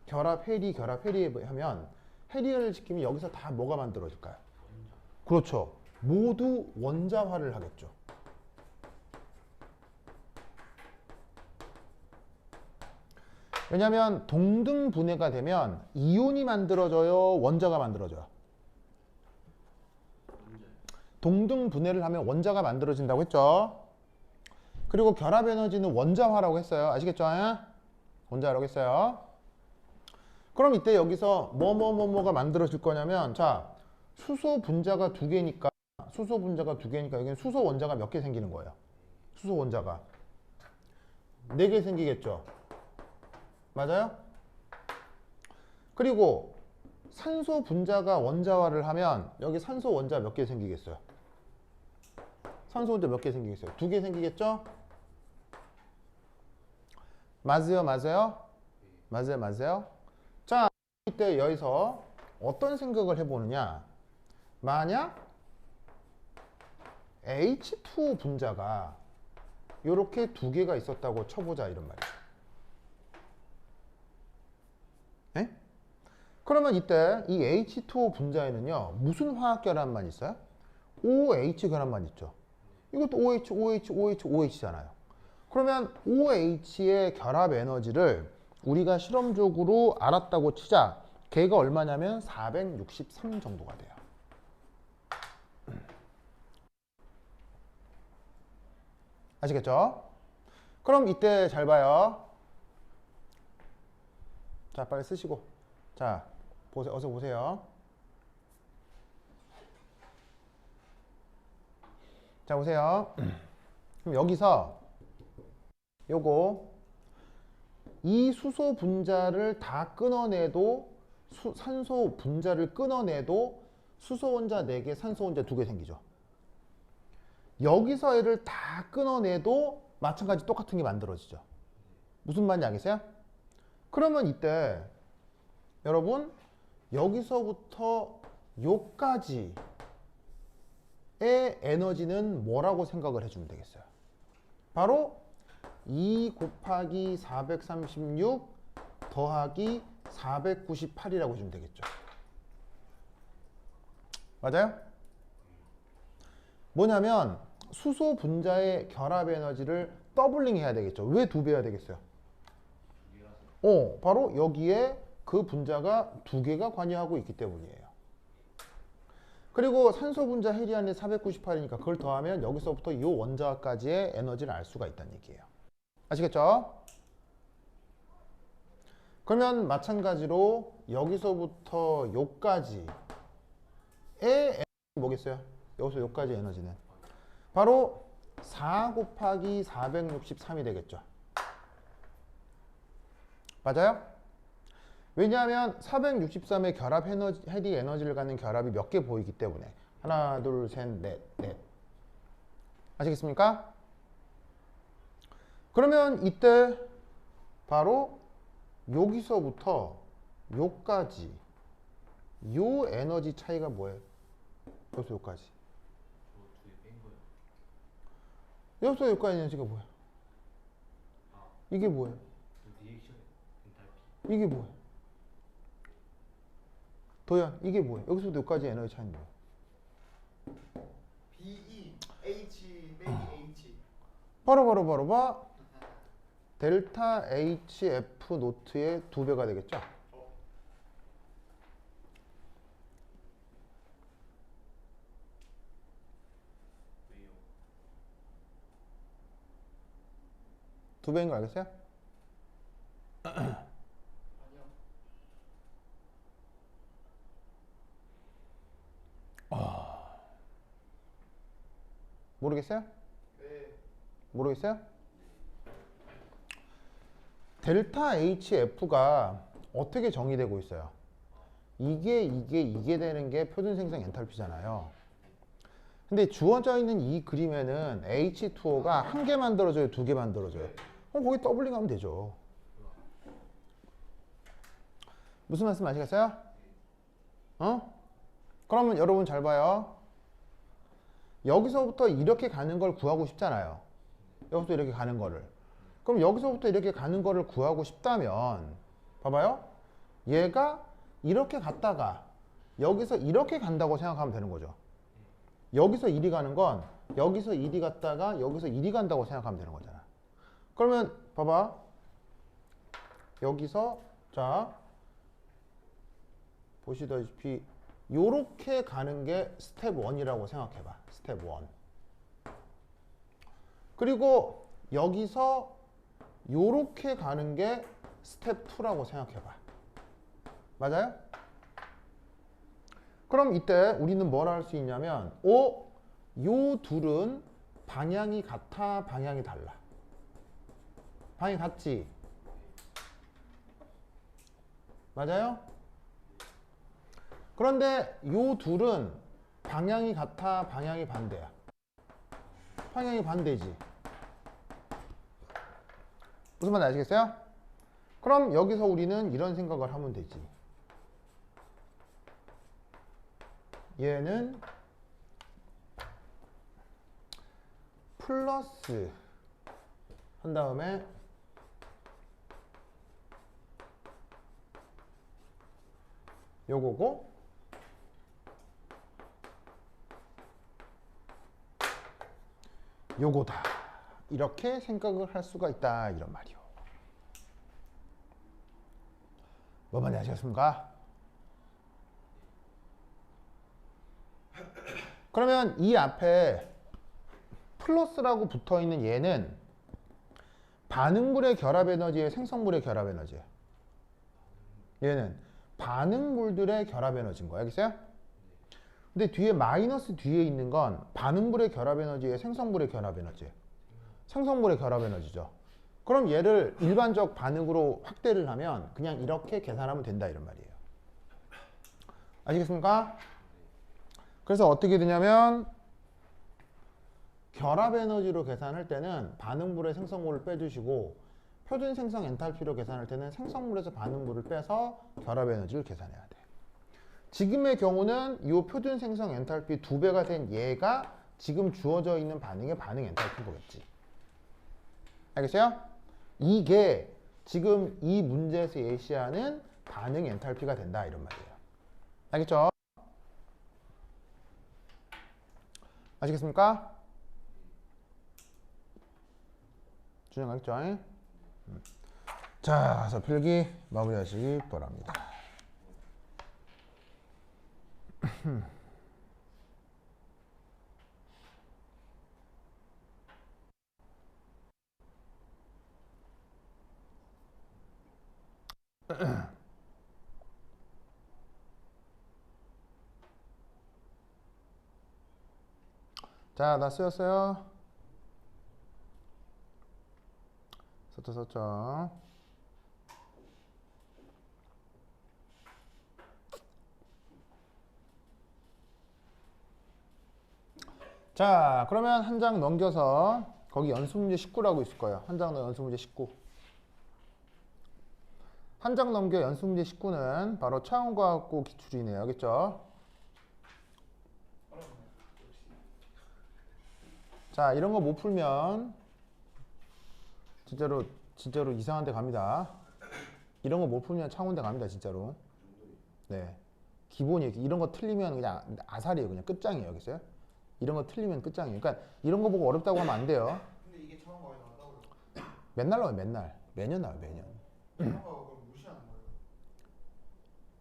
결합 해리 하면 해리를 시키면 여기서 다 뭐가 만들어질까요? 그렇죠. 모두 원자화를 하겠죠. 왜냐하면 동등 분해가 되면 이온이 만들어져요, 원자가 만들어져요. 동등 분해를 하면 원자가 만들어진다고 했죠. 그리고 결합 에너지는 원자화라고 했어요. 아시겠죠? 원자화라고 했어요. 그럼 이때 여기서 뭐가 만들어질 거냐면, 자, 수소 분자가 두 개니까 여기는 수소 원자가 몇 개 생기는 거예요? 수소 원자가 4개 생기겠죠. 맞아요? 그리고 산소 분자가 원자화를 하면 여기 산소 원자 몇 개 생기겠어요? 산소 원자 몇 개 생기겠어요? 2개 생기겠죠? 맞아요. 자, 이때 여기서 어떤 생각을 해보느냐? 만약 H2O 분자가 이렇게 2개가 있었다고 쳐보자 이런 말이죠. 네? 그러면 이때 이 H2O 분자에는요 무슨 화학 결합만 있어요? OH 결합만 있죠. 이것도 OH잖아요. 그러면 OH의 결합 에너지를 우리가 실험적으로 알았다고 치자. 걔가 얼마냐면 463 정도가 돼요. 아시겠죠? 그럼 이때 잘 봐요. 자, 빨리 쓰시고. 자, 보세요. 어서 보세요. 자, 보세요. 그럼 여기서 요거 이 수소 분자를 다 끊어내도 산소 분자를 끊어내도 수소 원자 4개, 산소 원자 2개 생기죠. 여기서 얘를 다 끊어내도 마찬가지 똑같은 게 만들어지죠. 무슨 말인지 알겠어요? 그러면 이때 여러분 여기서부터 요까지의 에너지는 뭐라고 생각을 해주면 되겠어요? 바로 2 곱하기 436 더하기 498이라고 해주면 되겠죠. 맞아요? 뭐냐면 수소 분자의 결합 에너지를 더블링 해야 되겠죠. 왜 2배 해야 되겠어요? 바로 여기에 그 분자가 2개가 관여하고 있기 때문이에요. 그리고 산소 분자 해리안이 498이니까 그걸 더하면 여기서부터 이 원자까지의 에너지를 알 수가 있다는 얘기예요. 아시겠죠? 그러면 마찬가지로 여기서부터 요까지의 에너지 뭐겠어요? 여기서 요까지 에너지는 바로 4 곱하기 463이 되겠죠. 맞아요? 왜냐하면 463의 결합 해리 에너지를 갖는 결합이 몇 개 보이기 때문에 하나, 둘, 셋, 넷. 아시겠습니까? 그러면 이때 바로 여기서부터 요까지 요 에너지 차이가 뭐예요? 여기서 요까지 여기서 여기까지 에너지가 뭐야? 이게 뭐야? 리액션 엔탈피. 이게 뭐야? 도현, 이게 뭐야? 여기서부터 여기까지 에너지 차이는 뭐야? BE H 빼기 H. 바로 봐. 델타 HF 노트의 2배가 되겠죠? 왜요? 2배인 거 알겠어요? 아니요. 모르겠어요? 네. 모르겠어요? 델타 HF가 어떻게 정의되고 있어요? 이게 되는 게 표준 생성 엔탈피잖아요. 근데 주어져 있는 이 그림에는 H2O가 한 개 만들어져요, 2개 만들어져요. 그럼 거기 더블링 하면 되죠. 무슨 말씀 아시겠어요? 그러면 여러분 잘 봐요. 여기서부터 이렇게 가는 걸 구하고 싶잖아요. 여기서 이렇게 가는 거를. 그럼 여기서부터 이렇게 가는 거를 구하고 싶다면 봐봐요. 얘가 이렇게 갔다가 여기서 이렇게 간다고 생각하면 되는 거죠. 여기서 이리 가는 건 여기서 이리 갔다가 여기서 이리 간다고 생각하면 되는 거잖아. 그러면 봐봐. 여기서 자 보시다시피 요렇게 가는 게 스텝 1이라고 생각해봐. 스텝 1. 그리고 여기서 요렇게 가는 게 스텝 2라고 생각해봐. 맞아요? 그럼 이때 우리는 뭘 할 수 있냐면 요 둘은 방향이 같아, 방향이 달라. 방향이 같지? 맞아요? 그런데 요 둘은 방향이 같아, 방향이 반대야. 방향이 반대지. 무슨 말인지 아시겠어요? 그럼 여기서 우리는 이런 생각을 하면 되지. 얘는 플러스 한 다음에 요거고 요거다. 이렇게 생각을 할 수가 있다. 이런 말이요. 뭐 말인지 아시겠습니까? 그러면 이 앞에 플러스라고 붙어 있는 얘는 반응물의 결합 에너지의 생성물의 결합 에너지예요. 얘는 반응물들의 결합 에너지인 거야. 알겠어요? 근데 뒤에 마이너스 뒤에 있는 건 반응물의 결합 에너지의 생성물의 결합 에너지예요. 생성물의 결합 에너지죠. 그럼 얘를 일반적 반응으로 확대를 하면 그냥 이렇게 계산하면 된다 이런 말이에요. 아시겠습니까? 그래서 어떻게 되냐면 결합 에너지로 계산할 때는 반응물의 생성물을 빼주시고 표준 생성 엔탈피로 계산할 때는 생성물에서 반응물을 빼서 결합 에너지를 계산해야 돼. 지금의 경우는 이 표준 생성 엔탈피 2배가 된 얘가 지금 주어져 있는 반응의 반응 엔탈피인 거겠지. 알겠어요? 이게 지금 이 문제에서 예시하는 반응 엔탈피가 된다 이런 말이에요. 알겠죠? 아시겠습니까? 준영 알겠죠? 자, 그래서 필기 마무리하시기 바랍니다. 자, 다 쓰였어요? 썼죠. 자, 그러면 한 장 넘겨서 거기 연습문제 19라고 있을 거예요. 한 장 넘겨 연습문제 19. 한 장 넘겨 연습문제 19는 바로 차원과학고 기출이네요. 알겠죠? 자, 이런 거 못 풀면 진짜로 이상한 데 갑니다. 이런 거 못 풀면 창원대 갑니다, 진짜로. 네. 기본이 이런 거 틀리면 그냥 아살이에요. 그냥 끝장이에요. 알겠어요? 이런 거 틀리면 끝장이에요. 그러니까 이런 거 보고 어렵다고 하면 안 돼요. 근데 이게 차원과에 나온다고요? 맨날 나와요, 맨날. 매년 나와요, 매년. 차원과가 그걸 무시하는 거예요.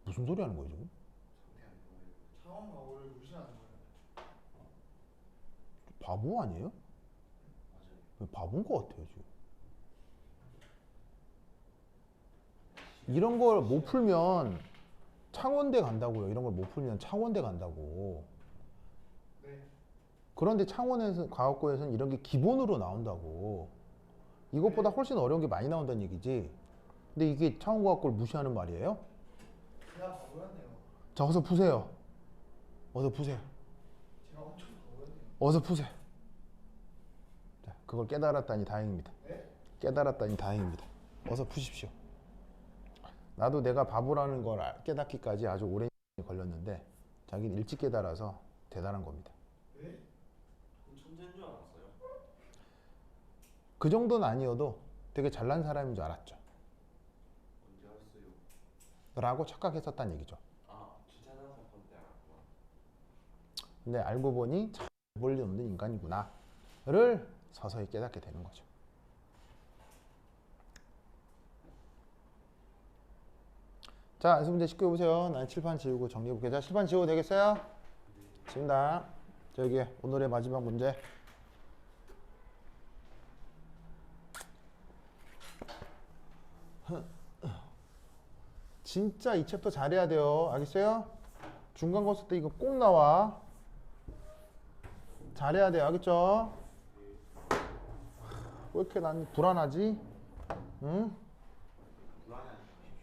무슨 소리 하는 거예요, 지금? 차원과를 무시하는 거예요. 바보 아니에요? 맞아요. 바보인 것 같아요, 지금. 이런 걸 못 풀면 창원대 간다고요. 이런 걸 못 풀면 창원대 간다고. 네. 그런데 창원에서 과학고에서는 이런 게 기본으로 나온다고. 이것보다 훨씬 어려운 게 많이 나온다는 얘기지. 근데 이게 창원과학고를 무시하는 말이에요? 제가 바보였네요. 자, 어서 푸세요. 어서 푸세요. 제가 엄청 바보였네요. 어서 푸세요. 자, 그걸 깨달았다니 다행입니다. 네? 깨달았다니 다행입니다. 어서 푸십시오. 나도 내가 바보라는 걸 깨닫기까지 아주 오랜 시간이 걸렸는데 자기는 일찍 깨달아서 대단한 겁니다. 네? 그럼 천재인 줄 알았어요. 그 정도는 아니어도 되게 잘난 사람인 줄 알았죠. 언제 알았어요? 라고 착각했었다는 얘기죠. 아, 주차장 사건 때 알았구나. 근데 알고 보니 참 볼일 없는 인간이구나를 서서히 깨닫게 되는 거죠. 자, 연습문제 쉽게 보세요. 난 칠판 지우고 정리해볼게요. 자, 칠판 지워도 되겠어요? 지운다. 저기 오늘의 마지막 문제. 진짜 이 챕터 잘해야 돼요. 알겠어요? 중간고 쓸 때 이거 꼭 나와. 잘해야 돼요. 알겠죠? 왜 이렇게 난 불안하지? 응? 불안해 하십시오.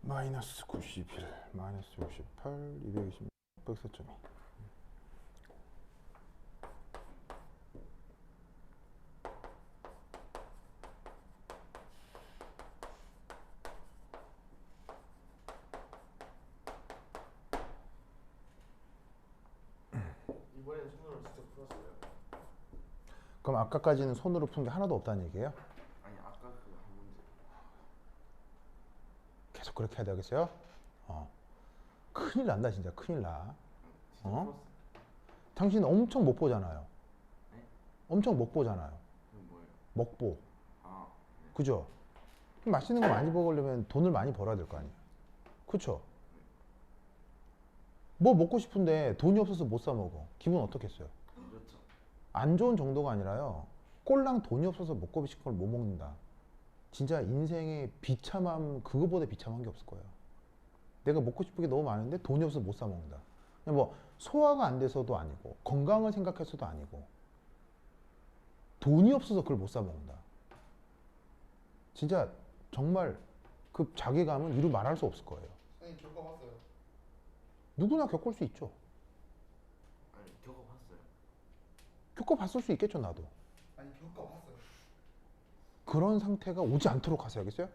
마이너스 91, 마이너스 68, 226, 104.2. 이번엔 손으로 직접 풀었어요. 그럼 아까까지는 손으로 푼 게 하나도 없다는 얘기예요? 아니, 아까 그 한 문제. 계속 그렇게 해야 되겠어요? 큰일 난다 진짜 큰일 나. 진짜 어? 풀었어. 당신 엄청 못 보잖아요. 네? 엄청 못 보잖아요. 그럼 뭐예요? 먹보. 아, 네. 그죠? 그럼 맛있는 거 많이 먹으려면 돈을 많이 벌어야 될 거 아니에요. 그쵸? 뭐 먹고 싶은데 돈이 없어서 못 사 먹어. 기분 어떻겠어요? 안 좋죠. 안 좋은 정도가 아니라요. 꼴랑 돈이 없어서 먹고 싶은 걸 못 먹는다. 진짜 인생의 비참함, 그거보다 비참한 게 없을 거예요. 내가 먹고 싶은 게 너무 많은데 돈이 없어서 못 사 먹는다. 그냥 뭐 소화가 안 돼서도 아니고 건강을 생각해서도 아니고 돈이 없어서 그걸 못 사 먹는다. 진짜 정말 그 자괴감은 이루 말할 수 없을 거예요. 선생님 겪어봤어요. 누구나 겪을 수 있죠. 아니 겪어봤어요. 겪어봤을 수 있겠죠, 나도. 아니 겪어봤어요. 그런 상태가 오지 않도록 하셔야겠어요?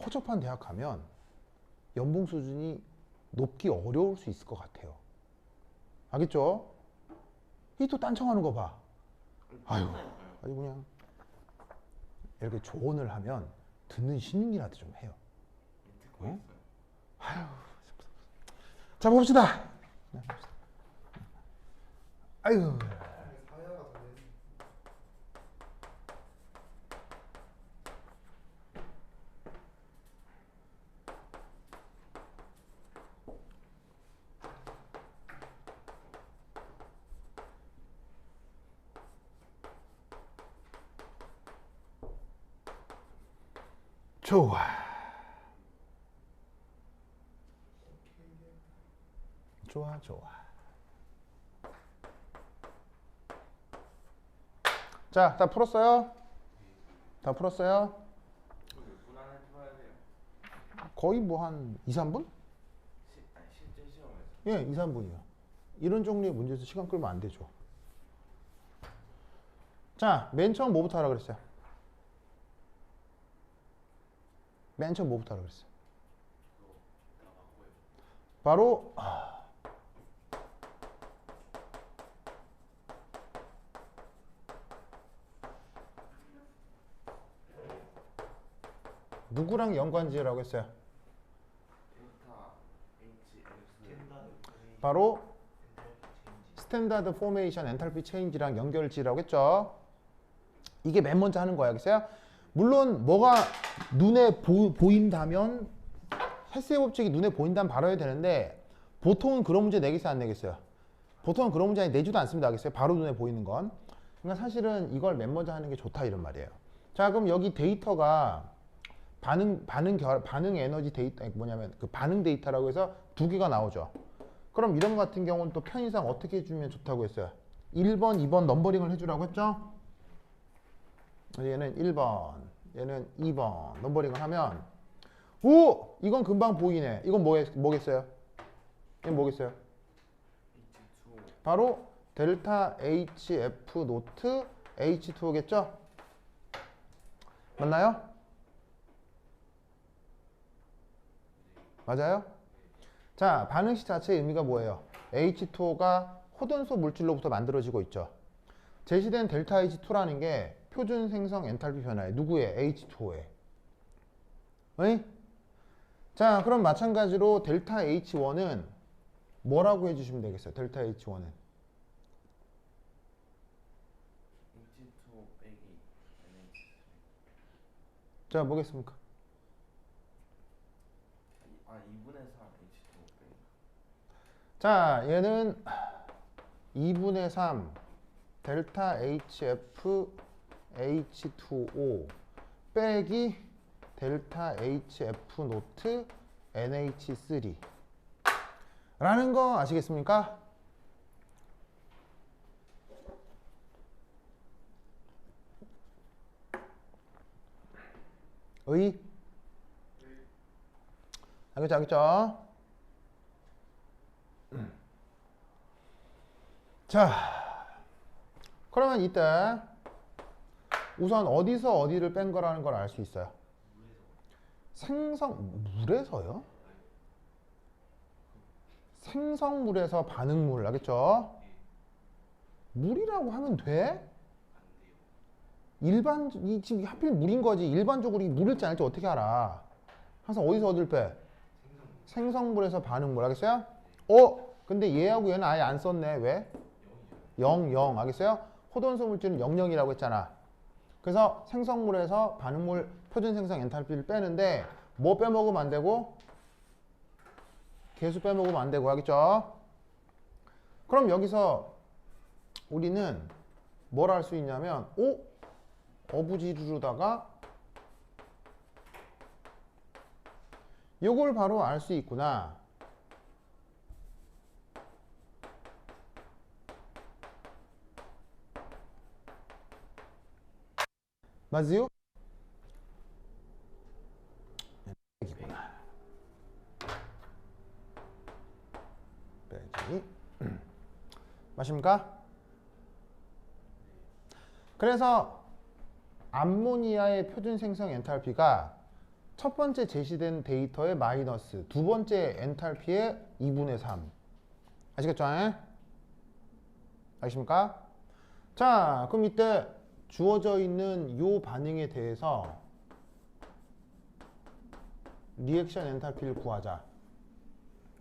허접한 대학 가면 연봉 수준이 높기 어려울 수 있을 것 같아요. 알겠죠? 이 또 딴청하는 거 봐. 아유, 아주 그냥 이렇게 조언을 하면 듣는 신용이라도 좀 해요. 듣고 어? 있어요. 아유, 자 봅시다. 아유, 사회화가 더 되는. 좋아. 좋아, 좋아. 자, 다 풀었어요? 다 풀었어요? 몇 분 안에 풀어야 돼요? 거의 뭐 한 2, 3분? 아니 실제 시험에서. 예, 2, 3분이요. 이런 종류의 문제에서 시간 끌면 안 되죠. 자, 맨 처음 뭐부터 하라 그랬어요? 맨 처음 뭐부터 하라 그랬어요? 바로 누구랑 연관지으라고 했어요? 델타 HX 바로 스탠다드 포메이션 엔탈피 체인지랑 연결지라고 했죠. 이게 맨 먼저 하는 거야, 알겠어요? 물론 뭐가 눈에 보인다면 헬스의 법칙이 눈에 보인다면 바로 해야 되는데 보통은 그런 문제 내겠어요, 안 내겠어요? 보통은 그런 문제 내지도 않습니다, 알겠어요? 바로 눈에 보이는 건. 그러니까 사실은 이걸 맨 먼저 하는 게 좋다 이런 말이에요. 자, 그럼 여기 데이터가 반응 에너지 데이터 뭐냐면 그 반응 데이터라고 해서 두 개가 나오죠. 그럼 이런 거 같은 경우는 또 편의상 어떻게 해주면 좋다고 했어요? 1번, 2번 넘버링을 해주라고 했죠? 얘는 1번, 얘는 2번 넘버링을 하면 오! 이건 금방 보이네. 이건 뭐겠어요? 이건 뭐겠어요? H2O 바로 델타 HF 노트 H2O겠죠? 맞나요? 맞아요? 자, 반응식 자체의 의미가 뭐예요? H2O가 호돈소 물질로부터 만들어지고 있죠. 제시된 델타 H2라는 게 표준 생성 엔탈피 변화에 누구의? H2O에. 어이? 자, 그럼 마찬가지로 델타 H1은 뭐라고 해주시면 되겠어요? 델타 H1은 H2O 빼기 NH3 자, 뭐겠습니까? 2분의 3 H2O 빼기 자, 얘는 2분의 3 델타 HF H2O 빼기 델타 HF 노트 NH3 라는 거 아시겠습니까? 의? 알겠죠, 알겠죠? 자, 그러면 이때 우선 어디서 어디를 뺀 거라는 걸 알 수 있어요. 물에서요? 생성물에서 반응물, 알겠죠? 물이라고 하면 돼? 지금 하필 물인 거지. 일반적으로 이 물일지 아닐지 어떻게 알아? 항상 어디서 어디를 빼? 생성물에서 반응물, 알겠어요? 근데 얘하고 얘는 아예 안 썼네. 왜? 0, 0, 알겠어요? 호돈소 물질은 0, 0이라고 했잖아. 그래서 생성물에서 반응물 표준 생성 엔탈피를 빼는데 뭐 빼먹으면 안 되고? 개수 빼먹으면 안 되고, 알겠죠? 그럼 여기서 우리는 뭘 할 수 있냐면 어부지르다가 요걸 바로 알 수 있구나. 맞지요? 이구나. 빼기. 맞습니까? 그래서 암모니아의 표준 생성 엔탈피가 첫 번째 제시된 데이터의 마이너스, 두 번째 엔탈피의 2분의 3. 아시겠죠? 아십니까? 자, 그럼 이때 주어져 있는 이 반응에 대해서 리액션 엔탈피를 구하자.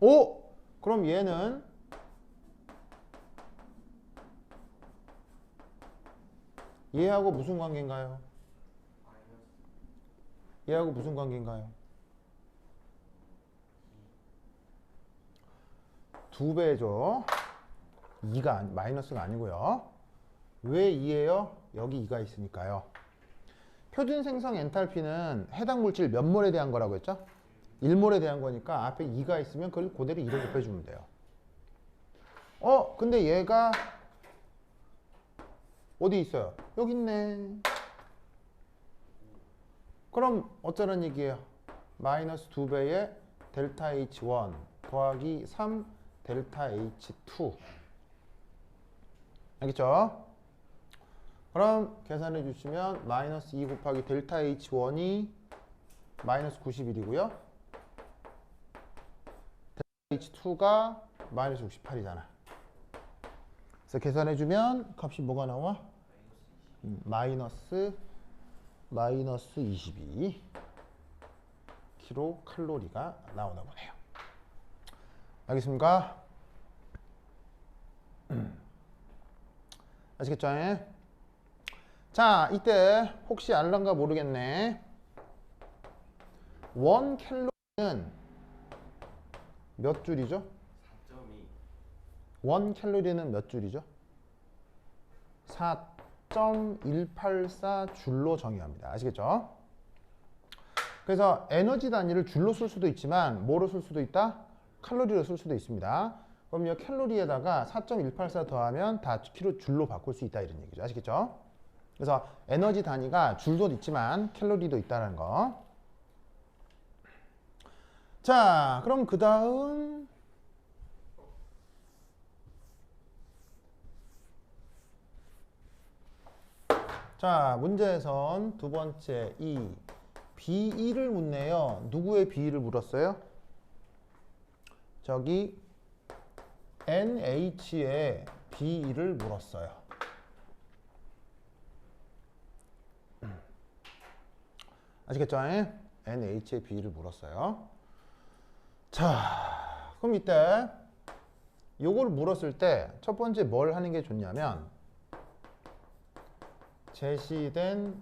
오! 그럼 얘는 얘하고 무슨 관계인가요? 얘하고 무슨 관계인가요? 2배죠. 2가 마이너스가 아니고요. 왜 2예요? 여기 2가 있으니까요. 표준 생성 엔탈피는 해당 물질 몇 몰에 대한 거라고 했죠? 1몰에 대한 거니까 앞에 2가 있으면 그걸 그대로 2로 곱해주면 돼요. 근데 얘가 어디 있어요? 여기 있네. 그럼 어쩌라는 얘기예요? 마이너스 2배의 델타 H1 더하기 3 델타 H2. 알겠죠? 그럼 계산해 주시면 마이너스 2 곱하기 델타 H1이 마이너스 91이고요. 델타 H2가 마이너스 68이잖아. 그래서 계산해 주면 값이 뭐가 나와? 마이너스 22 킬로칼로리가 나오나 보네요. 알겠습니까? 아시겠죠? 자, 이때 혹시 알란가 모르겠네. 1캘로리는 몇 줄이죠? 4.2 1캘로리는 몇 줄이죠? 4.184 줄로 정의합니다. 아시겠죠? 그래서 에너지 단위를 줄로 쓸 수도 있지만 뭐로 쓸 수도 있다? 칼로리로 쓸 수도 있습니다. 그럼 이 칼로리에다가 4.184 더하면 다 킬로 줄로 바꿀 수 있다 이런 얘기죠. 아시겠죠? 그래서 에너지 단위가 줄도 있지만 캘로리도 있다는 거. 자, 그럼 그 다음 자, 문제에선 두 번째 이 B2를 묻네요. 누구의 B2를 물었어요? 저기 NH의 B2를 물었어요. 아시겠죠? NH의 B2를 물었어요. 자, 그럼 이때 요걸 물었을 때 첫 번째 뭘 하는 게 좋냐면 제시된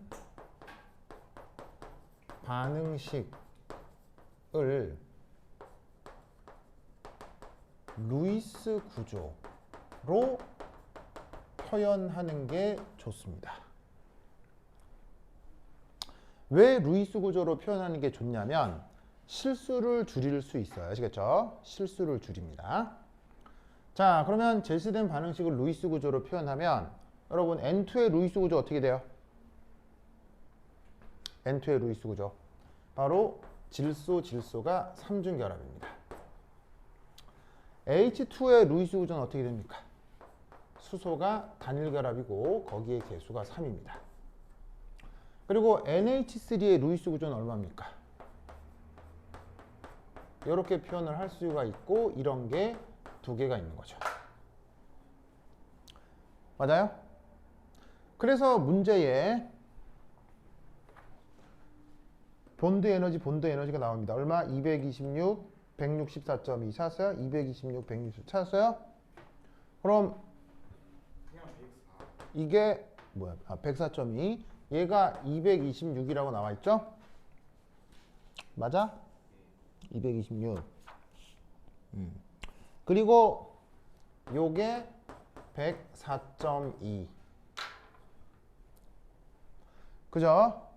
반응식을 루이스 구조로 표현하는 게 좋습니다. 왜 루이스 구조로 표현하는 게 좋냐면 실수를 줄일 수 있어요. 아시겠죠? 실수를 줄입니다. 자, 그러면 제시된 반응식을 루이스 구조로 표현하면 여러분 N2의 루이스 구조 어떻게 돼요? N2의 루이스 구조 바로 질소가 삼중결합입니다. H2의 루이스 구조는 어떻게 됩니까? 수소가 단일결합이고 거기에 개수가 3입니다. 그리고 NH3의 루이스 구조는 얼마입니까? 이렇게 표현을 할 수가 있고 이런 게 두 개가 있는 거죠. 맞아요? 그래서 문제에 본드 에너지가 나옵니다. 얼마? 226, 164.2 찾았어요? 226, 160 찾았어요? 그럼 그냥 104 이게 뭐야? 104.2. 얘가 226이라고 나와 있죠? 맞아? 226. 그리고 요게 104.2. 그죠?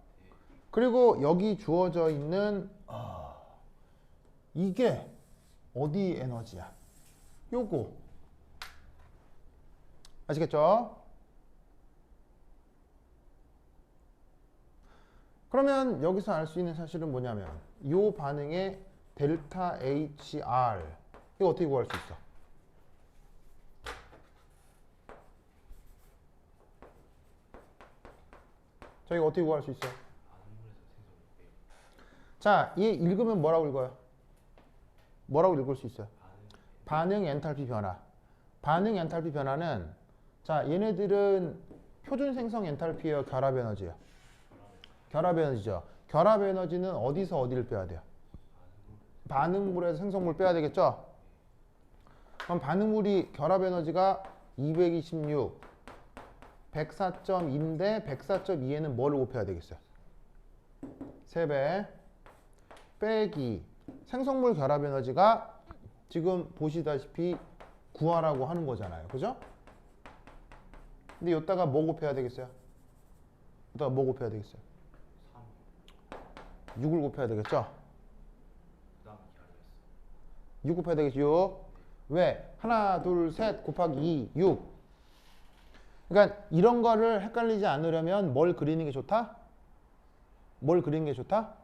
그리고 여기 주어져 있는 이게 어디 에너지야? 요거. 아시겠죠? 그러면 여기서 알 수 있는 사실은 뭐냐면 이 반응의 델타 HR 이거 어떻게 구할 수 있어? 저희가 어떻게 구할 수 있어요? 자, 얘 읽으면 뭐라고 읽어요? 뭐라고 읽을 수 있어요? 반응 엔탈피 변화. 반응 엔탈피 변화는 자, 얘네들은 표준 생성 엔탈피예요, 결합 에너지예요? 결합 에너지죠. 결합 에너지는 어디서 어디를 빼야 돼요? 반응물에서 생성물 빼야 되겠죠? 그럼 반응물이 결합 에너지가 226, 104.2인데 104.2에는 뭐를 곱해야 되겠어요? 3배 빼기 생성물 결합 에너지가 지금 보시다시피 구하라고 하는 거잖아요. 그죠? 근데 이따가 뭐 곱해야 되겠어요? 이따가 뭐 곱해야 되겠어요? 6을 곱해야 되겠죠? 6 곱해야 되겠죠? 6. 왜? 하나, 둘, 셋 곱하기 2, 6. 그러니까 이런 거를 헷갈리지 않으려면 뭘 그리는 게 좋다? 뭘 그리는 게 좋다?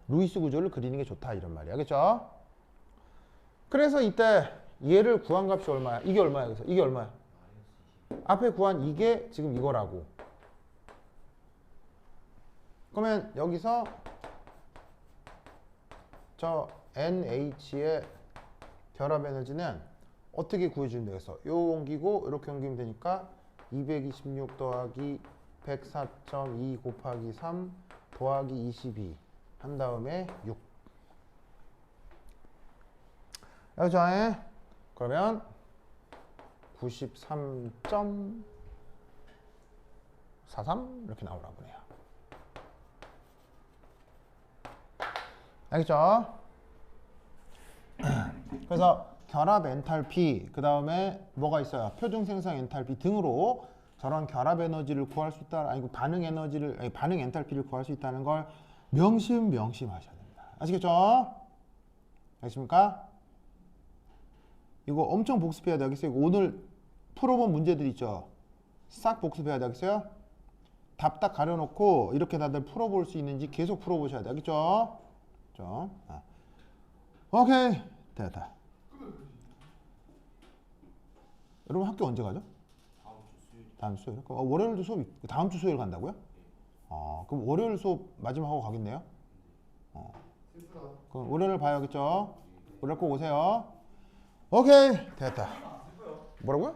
루이스 구조를 그리는 게 좋다 이런 말이야. 그렇죠? 그래서 이때 얘를 구한 값이 얼마야? 이게 얼마야? 그래서 이게 얼마야? 앞에 구한 이게 지금 이거라고. 그러면 여기서 저 NH의 결합 에너지는 어떻게 구해주면 되겠어? 요 옮기고 이렇게 옮기면 되니까 226 더하기 104.2 곱하기 3 더하기 22 한 다음에 6. 여기서 그러면 93.43 이렇게 나오나 보네요. 알겠죠? 그래서 결합 엔탈피 그 다음에 뭐가 있어요? 표준 생성 엔탈피 등으로 저런 결합 에너지를 구할 수 있다. 아니고 반응 에너지를 반응 엔탈피를 구할 수 있다는 걸 명심하셔야 됩니다. 아시겠죠? 알겠습니까? 이거 엄청 복습해야 되겠어요. 이거 오늘 풀어본 문제들 있죠? 싹 복습해야 되겠어요? 답 딱 가려놓고 이렇게 다들 풀어볼 수 있는지 계속 풀어보셔야 돼. 알겠죠? 그렇죠? 오케이. 됐다. 여러분 학교 언제 가죠? 다음 주 수요일. 월요일도 수업이 다음 주 수요일 간다고요? 그럼 월요일 수업 마지막 하고 가겠네요. 그럼 월요일 봐야겠죠? 월요일 꼭 오세요. 오케이. 됐다. 뭐라고요?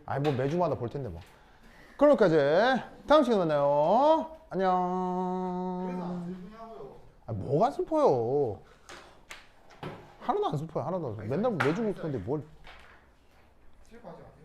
아니 뭐 매주마다 볼 텐데 뭐. 그럼 여기까지. 다음 시간에 만나요. 안녕. 뭐가 슬퍼요? 하나도 안 슬퍼요. 하나도 안 슬퍼요. 맨날 매주 볼 텐데 뭘. 슬퍼하지 마세요.